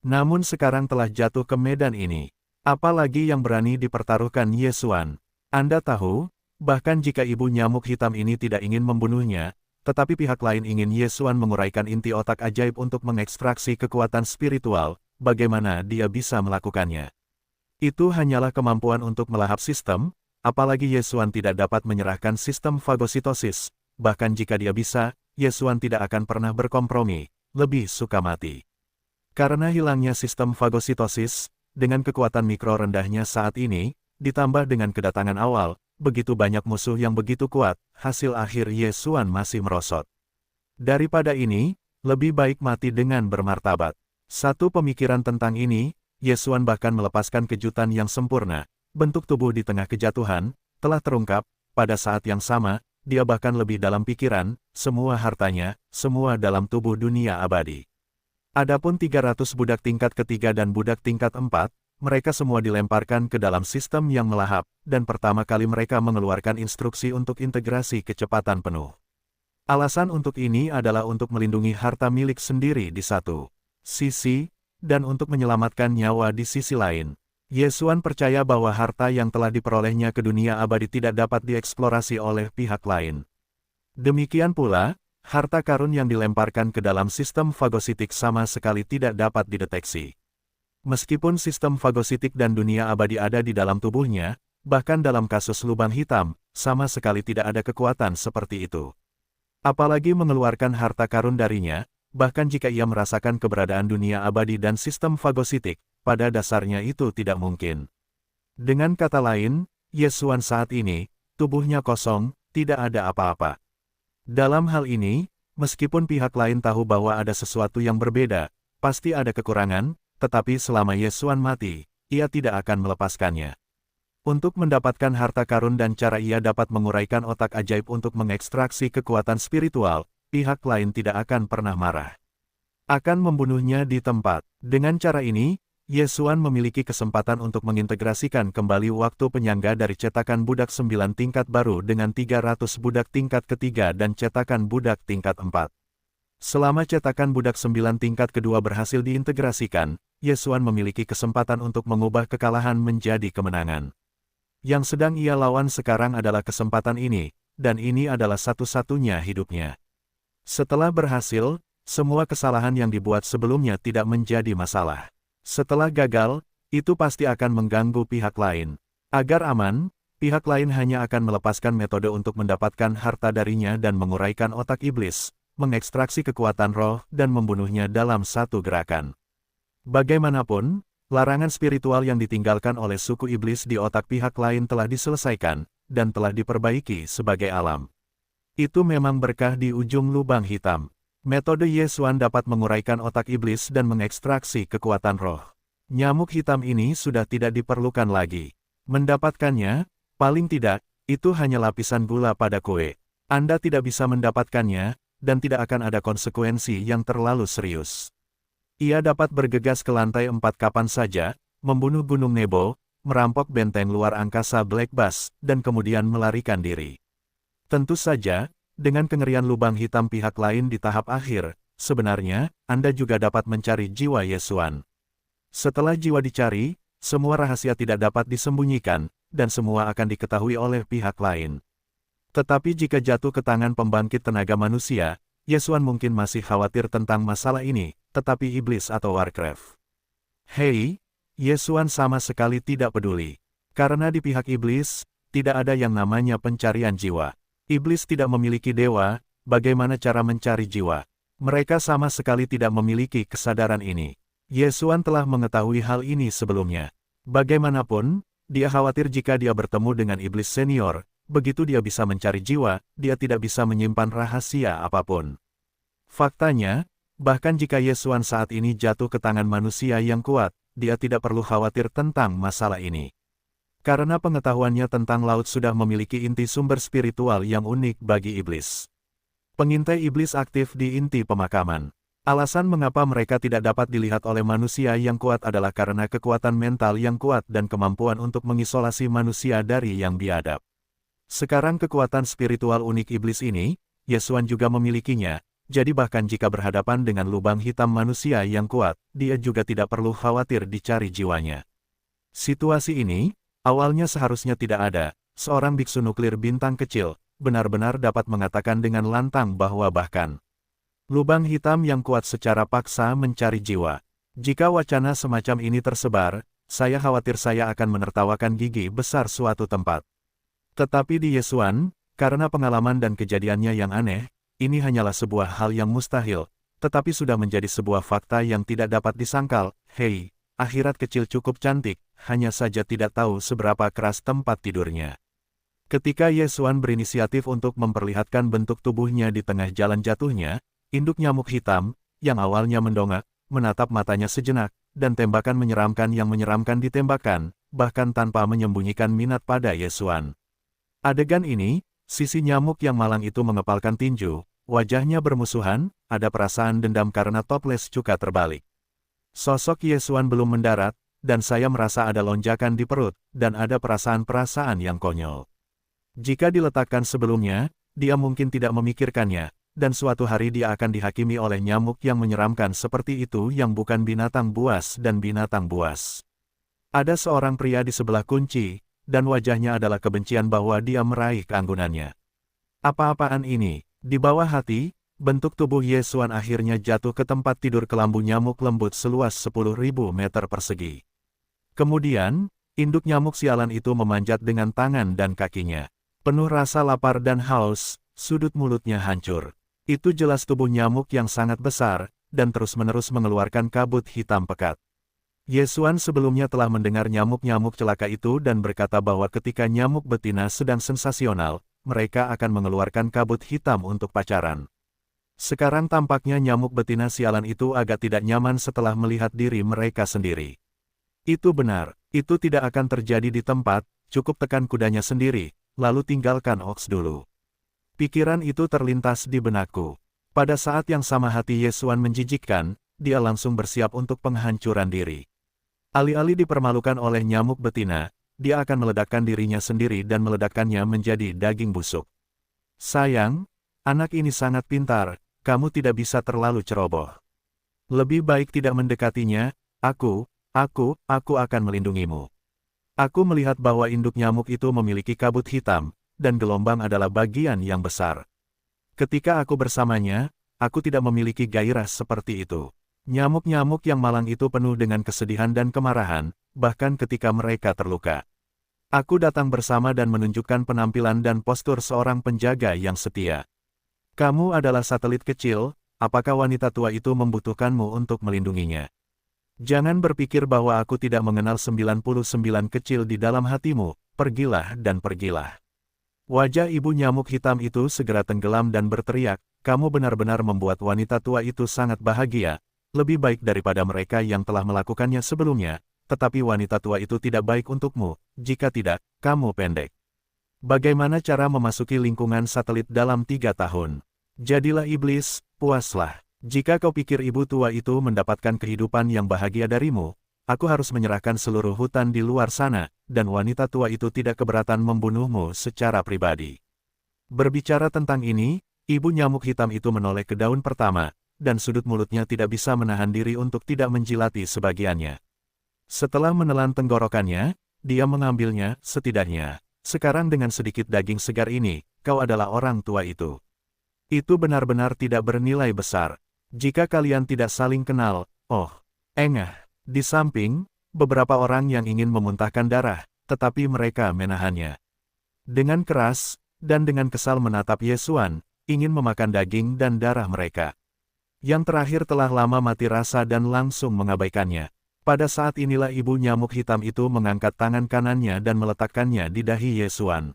Namun sekarang telah jatuh ke medan ini. Apalagi yang berani dipertaruhkan Yesuan. Anda tahu, bahkan jika ibu nyamuk hitam ini tidak ingin membunuhnya, tetapi pihak lain ingin Yesuan menguraikan inti otak ajaib untuk mengekstraksi kekuatan spiritual, bagaimana dia bisa melakukannya? Itu hanyalah kemampuan untuk melahap sistem, apalagi Yesuan tidak dapat menyerahkan sistem fagositosis, bahkan jika dia bisa, Yesuan tidak akan pernah berkompromi, lebih suka mati. Karena hilangnya sistem fagositosis, dengan kekuatan mikro rendahnya saat ini, ditambah dengan kedatangan awal, begitu banyak musuh yang begitu kuat, hasil akhir Yesuan masih merosot. Daripada ini, lebih baik mati dengan bermartabat. Satu pemikiran tentang ini, Yesuan bahkan melepaskan kejutan yang sempurna. Bentuk tubuh di tengah kejatuhan, telah terungkap, pada saat yang sama, dia bahkan lebih dalam pikiran, semua hartanya, semua dalam tubuh dunia abadi. Adapun 300 budak tingkat ketiga dan budak tingkat 4, mereka semua dilemparkan ke dalam sistem yang melahap, dan pertama kali mereka mengeluarkan instruksi untuk integrasi kecepatan penuh. Alasan untuk ini adalah untuk melindungi harta milik sendiri di satu sisi, dan untuk menyelamatkan nyawa di sisi lain. Yesuan percaya bahwa harta yang telah diperolehnya ke dunia abadi tidak dapat dieksplorasi oleh pihak lain. Demikian pula, harta karun yang dilemparkan ke dalam sistem fagositik sama sekali tidak dapat dideteksi. Meskipun sistem fagositik dan dunia abadi ada di dalam tubuhnya, bahkan dalam kasus lubang hitam, sama sekali tidak ada kekuatan seperti itu. Apalagi mengeluarkan harta karun darinya, bahkan jika ia merasakan keberadaan dunia abadi dan sistem fagositik, pada dasarnya itu tidak mungkin. Dengan kata lain, Yesuan saat ini, tubuhnya kosong, tidak ada apa-apa. Dalam hal ini, meskipun pihak lain tahu bahwa ada sesuatu yang berbeda, pasti ada kekurangan, tetapi selama Yesuan mati, ia tidak akan melepaskannya. Untuk mendapatkan harta karun dan cara ia dapat menguraikan otak ajaib untuk mengekstraksi kekuatan spiritual, pihak lain tidak akan pernah marah. Akan membunuhnya di tempat. Dengan cara ini, Yesuan memiliki kesempatan untuk mengintegrasikan kembali waktu penyangga dari cetakan budak 9 tingkat baru dengan 300 budak tingkat ketiga dan cetakan budak tingkat 4. Selama cetakan budak 9 tingkat kedua berhasil diintegrasikan, Yesuan memiliki kesempatan untuk mengubah kekalahan menjadi kemenangan. Yang sedang ia lawan sekarang adalah kesempatan ini, dan ini adalah satu-satunya hidupnya. Setelah berhasil, semua kesalahan yang dibuat sebelumnya tidak menjadi masalah. Setelah gagal, itu pasti akan mengganggu pihak lain. Agar aman, pihak lain hanya akan melepaskan metode untuk mendapatkan harta darinya dan menguraikan otak iblis, mengekstraksi kekuatan roh dan membunuhnya dalam satu gerakan. Bagaimanapun, larangan spiritual yang ditinggalkan oleh suku iblis di otak pihak lain telah diselesaikan, dan telah diperbaiki sebagai alam. Itu memang berkah di ujung lubang hitam. Metode Yesuan dapat menguraikan otak iblis dan mengekstraksi kekuatan roh. Nyamuk hitam ini sudah tidak diperlukan lagi. Mendapatkannya, paling tidak, itu hanya lapisan gula pada kue. Anda tidak bisa mendapatkannya, dan tidak akan ada konsekuensi yang terlalu serius. Ia dapat bergegas ke lantai 4 kapan saja, membunuh Gunung Nebo, merampok benteng luar angkasa Black Bass, dan kemudian melarikan diri. Tentu saja, dengan kengerian lubang hitam pihak lain di tahap akhir, sebenarnya, Anda juga dapat mencari jiwa Yesuan. Setelah jiwa dicari, semua rahasia tidak dapat disembunyikan, dan semua akan diketahui oleh pihak lain. Tetapi jika jatuh ke tangan pembangkit tenaga manusia, Yesuan mungkin masih khawatir tentang masalah ini, tetapi iblis atau Warcraft. Hei, Yesuan sama sekali tidak peduli. Karena di pihak iblis, tidak ada yang namanya pencarian jiwa. Iblis tidak memiliki dewa, bagaimana cara mencari jiwa? Mereka sama sekali tidak memiliki kesadaran ini. Yesuan telah mengetahui hal ini sebelumnya. Bagaimanapun, dia khawatir jika dia bertemu dengan iblis senior, begitu dia bisa mencari jiwa, dia tidak bisa menyimpan rahasia apapun. Faktanya, bahkan jika Yesuan saat ini jatuh ke tangan manusia yang kuat, dia tidak perlu khawatir tentang masalah ini. Karena pengetahuannya tentang laut sudah memiliki inti sumber spiritual yang unik bagi iblis. Pengintai iblis aktif di inti pemakaman. Alasan mengapa mereka tidak dapat dilihat oleh manusia yang kuat adalah karena kekuatan mental yang kuat dan kemampuan untuk mengisolasi manusia dari yang biadab. Sekarang kekuatan spiritual unik iblis ini, Yesuan juga memilikinya, jadi bahkan jika berhadapan dengan lubang hitam manusia yang kuat, dia juga tidak perlu khawatir dicari jiwanya. Situasi ini, awalnya seharusnya tidak ada, seorang biksu nuklir bintang kecil, benar-benar dapat mengatakan dengan lantang bahwa bahkan lubang hitam yang kuat secara paksa mencari jiwa. Jika wacana semacam ini tersebar, saya khawatir saya akan menertawakan gigi besar suatu tempat. Tetapi di Yesuan, karena pengalaman dan kejadiannya yang aneh, ini hanyalah sebuah hal yang mustahil, tetapi sudah menjadi sebuah fakta yang tidak dapat disangkal. Hei, akhirat kecil cukup cantik, hanya saja tidak tahu seberapa keras tempat tidurnya. Ketika Yesuan berinisiatif untuk memperlihatkan bentuk tubuhnya di tengah jalan jatuhnya, induk nyamuk hitam, yang awalnya mendongak, menatap matanya sejenak, dan tembakan menyeramkan yang menyeramkan ditembakkan, bahkan tanpa menyembunyikan minat pada Yesuan. Adegan ini, sisi nyamuk yang malang itu mengepalkan tinju, wajahnya bermusuhan, ada perasaan dendam karena toples cuka terbalik. Sosok Yesuan belum mendarat, dan saya merasa ada lonjakan di perut, dan ada perasaan-perasaan yang konyol. Jika diletakkan sebelumnya, dia mungkin tidak memikirkannya, dan suatu hari dia akan dihakimi oleh nyamuk yang menyeramkan seperti itu yang bukan binatang buas dan binatang buas. Ada seorang pria di sebelah kunci, dan wajahnya adalah kebencian bahwa dia meraih keanggunannya. Apa-apaan ini? Di bawah hati, bentuk tubuh Yesuan akhirnya jatuh ke tempat tidur kelambu nyamuk lembut seluas 10.000 meter persegi. Kemudian, induk nyamuk sialan itu memanjat dengan tangan dan kakinya. Penuh rasa lapar dan haus, sudut mulutnya hancur. Itu jelas tubuh nyamuk yang sangat besar, dan terus-menerus mengeluarkan kabut hitam pekat. Yesuan sebelumnya telah mendengar nyamuk-nyamuk celaka itu dan berkata bahwa ketika nyamuk betina sedang sensasional, mereka akan mengeluarkan kabut hitam untuk pacaran. Sekarang tampaknya nyamuk betina sialan itu agak tidak nyaman setelah melihat diri mereka sendiri. Itu benar, itu tidak akan terjadi di tempat, cukup tekan kudanya sendiri, lalu tinggalkan Ox dulu. Pikiran itu terlintas di benakku. Pada saat yang sama hati Yesuan menjijikkan, dia langsung bersiap untuk penghancuran diri. Alih-alih dipermalukan oleh nyamuk betina, dia akan meledakkan dirinya sendiri dan meledakkannya menjadi daging busuk. Sayang, anak ini sangat pintar, kamu tidak bisa terlalu ceroboh. Lebih baik tidak mendekatinya, aku akan melindungimu. Aku melihat bahwa induk nyamuk itu memiliki kabut hitam, dan gelombang adalah bagian yang besar. Ketika aku bersamanya, aku tidak memiliki gairah seperti itu. Nyamuk-nyamuk yang malang itu penuh dengan kesedihan dan kemarahan, bahkan ketika mereka terluka. Aku datang bersama dan menunjukkan penampilan dan postur seorang penjaga yang setia. Kamu adalah satelit kecil, apakah wanita tua itu membutuhkanmu untuk melindunginya? Jangan berpikir bahwa aku tidak mengenal 99 kecil di dalam hatimu, pergilah dan pergilah. Wajah ibu nyamuk hitam itu segera tenggelam dan berteriak, kamu benar-benar membuat wanita tua itu sangat bahagia, lebih baik daripada mereka yang telah melakukannya sebelumnya, tetapi wanita tua itu tidak baik untukmu, jika tidak, kamu pendek. Bagaimana cara memasuki lingkungan satelit dalam 3 tahun? Jadilah iblis, puaslah. Jika kau pikir ibu tua itu mendapatkan kehidupan yang bahagia darimu, aku harus menyerahkan seluruh hutan di luar sana, dan wanita tua itu tidak keberatan membunuhmu secara pribadi. Berbicara tentang ini, ibu nyamuk hitam itu menoleh ke daun pertama, dan sudut mulutnya tidak bisa menahan diri untuk tidak menjilati sebagiannya. Setelah menelan tenggorokannya, dia mengambilnya, setidaknya. Sekarang dengan sedikit daging segar ini, kau adalah orang tua itu. Itu benar-benar tidak bernilai besar. Jika kalian tidak saling kenal, engah. Di samping, beberapa orang yang ingin memuntahkan darah, tetapi mereka menahannya. Dengan keras, dan dengan kesal menatap Yesuan, ingin memakan daging dan darah mereka. Yang terakhir telah lama mati rasa dan langsung mengabaikannya. Pada saat inilah ibu nyamuk hitam itu mengangkat tangan kanannya dan meletakkannya di dahi Yesuan.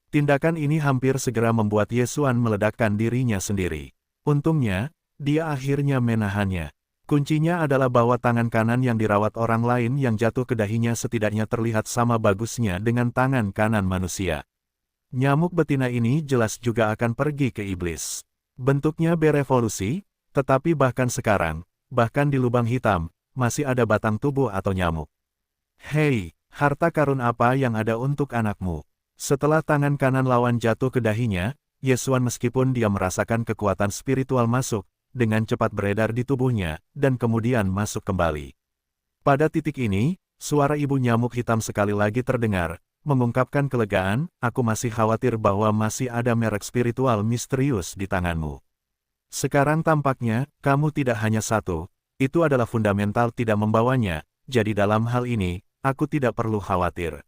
Tindakan ini hampir segera membuat Yesuan meledakkan dirinya sendiri. Untungnya, dia akhirnya menahannya. Kuncinya adalah bahwa tangan kanan yang dirawat orang lain yang jatuh ke dahinya setidaknya terlihat sama bagusnya dengan tangan kanan manusia. Nyamuk betina ini jelas juga akan pergi ke iblis. Bentuknya berevolusi, tetapi bahkan sekarang, bahkan di lubang hitam, masih ada batang tubuh atau nyamuk. Hei, harta karun apa yang ada untuk anakmu? Setelah tangan kanan lawan jatuh ke dahinya, Yesuan meskipun dia merasakan kekuatan spiritual masuk, dengan cepat beredar di tubuhnya, dan kemudian masuk kembali. Pada titik ini, suara ibu nyamuk hitam sekali lagi terdengar, mengungkapkan kelegaan, aku masih khawatir bahwa masih ada merek spiritual misterius di tanganmu. Sekarang tampaknya, kamu tidak hanya satu, itu adalah fundamental tidak membawanya, jadi dalam hal ini, aku tidak perlu khawatir.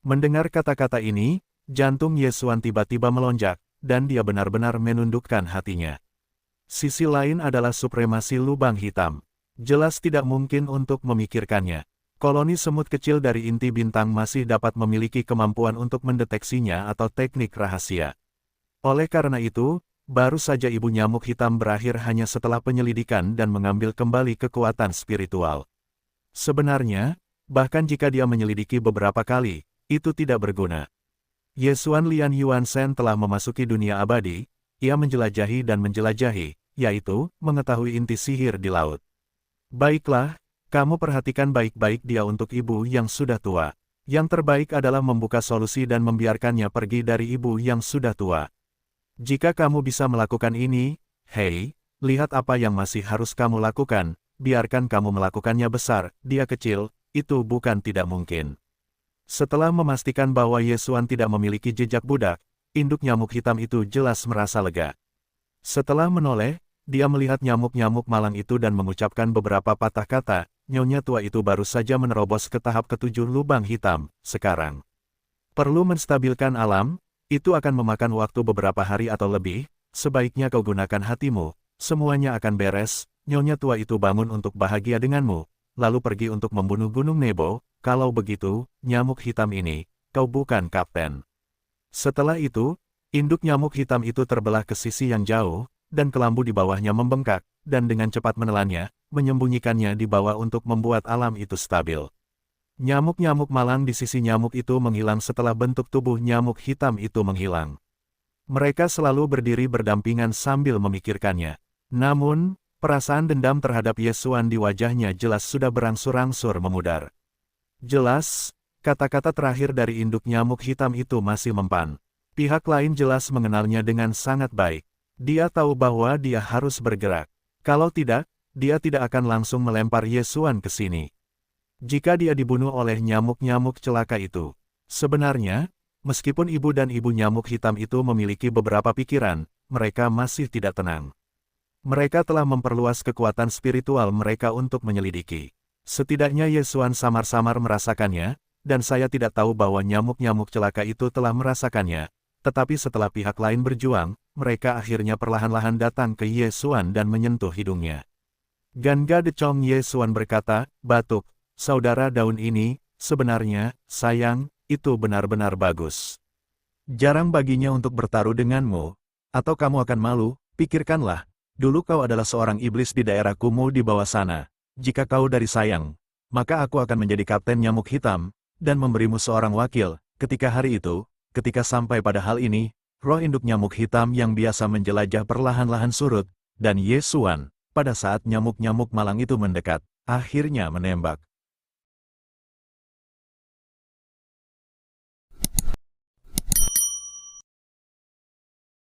Mendengar kata-kata ini, jantung Yesuan tiba-tiba melonjak, dan dia benar-benar menundukkan hatinya. Sisi lain adalah supremasi lubang hitam. Jelas tidak mungkin untuk memikirkannya. Koloni semut kecil dari inti bintang masih dapat memiliki kemampuan untuk mendeteksinya atau teknik rahasia. Oleh karena itu, baru saja ibu nyamuk hitam berakhir hanya setelah penyelidikan dan mengambil kembali kekuatan spiritual. Sebenarnya, bahkan jika dia menyelidiki beberapa kali, itu tidak berguna. Yesuan Lian Yuansen telah memasuki dunia abadi, ia menjelajahi dan menjelajahi, yaitu, mengetahui inti sihir di laut. Baiklah, kamu perhatikan baik-baik dia untuk ibu yang sudah tua. Yang terbaik adalah membuka solusi dan membiarkannya pergi dari ibu yang sudah tua. Jika kamu bisa melakukan ini, hei, lihat apa yang masih harus kamu lakukan, biarkan kamu melakukannya besar, dia kecil, itu bukan tidak mungkin. Setelah memastikan bahwa Yesuan tidak memiliki jejak budak, induk nyamuk hitam itu jelas merasa lega. Setelah menoleh, dia melihat nyamuk-nyamuk malang itu dan mengucapkan beberapa patah kata, nyonya tua itu baru saja menerobos ke tahap ketujuh lubang hitam, sekarang. Perlu menstabilkan alam, itu akan memakan waktu beberapa hari atau lebih, sebaiknya kau gunakan hatimu, semuanya akan beres, nyonya tua itu bangun untuk bahagia denganmu, lalu pergi untuk membunuh Gunung Nebo, kalau begitu, nyamuk hitam ini, kau bukan kapten. Setelah itu, induk nyamuk hitam itu terbelah ke sisi yang jauh, dan kelambu di bawahnya membengkak, dan dengan cepat menelannya, menyembunyikannya di bawah untuk membuat alam itu stabil. Nyamuk-nyamuk malang di sisi nyamuk itu menghilang setelah bentuk tubuh nyamuk hitam itu menghilang. Mereka selalu berdiri berdampingan sambil memikirkannya. Namun, perasaan dendam terhadap Yesuan di wajahnya jelas sudah berangsur-angsur memudar. Jelas, kata-kata terakhir dari induk nyamuk hitam itu masih mempan. Pihak lain jelas mengenalnya dengan sangat baik. Dia tahu bahwa dia harus bergerak. Kalau tidak, dia tidak akan langsung melempar Yesuan ke sini. Jika dia dibunuh oleh nyamuk-nyamuk celaka itu. Sebenarnya, meskipun ibu dan ibu nyamuk hitam itu memiliki beberapa pikiran, mereka masih tidak tenang. Mereka telah memperluas kekuatan spiritual mereka untuk menyelidiki. Setidaknya Yesuan samar-samar merasakannya, dan saya tidak tahu bahwa nyamuk-nyamuk celaka itu telah merasakannya. Tetapi setelah pihak lain berjuang, mereka akhirnya perlahan-lahan datang ke Yesuan dan menyentuh hidungnya. Ganga Decong Yesuan berkata, batuk, saudara daun ini, sebenarnya, sayang, itu benar-benar bagus. Jarang baginya untuk bertaruh denganmu, atau kamu akan malu, pikirkanlah, dulu kau adalah seorang iblis di daerah kumuh di bawah sana. Jika kau dari sayang, maka aku akan menjadi kapten nyamuk hitam, dan memberimu seorang wakil, ketika hari itu, ketika sampai pada hal ini, roh induk nyamuk hitam yang biasa menjelajah perlahan-lahan surut, dan Yesuan, pada saat nyamuk-nyamuk malang itu mendekat, akhirnya menembak.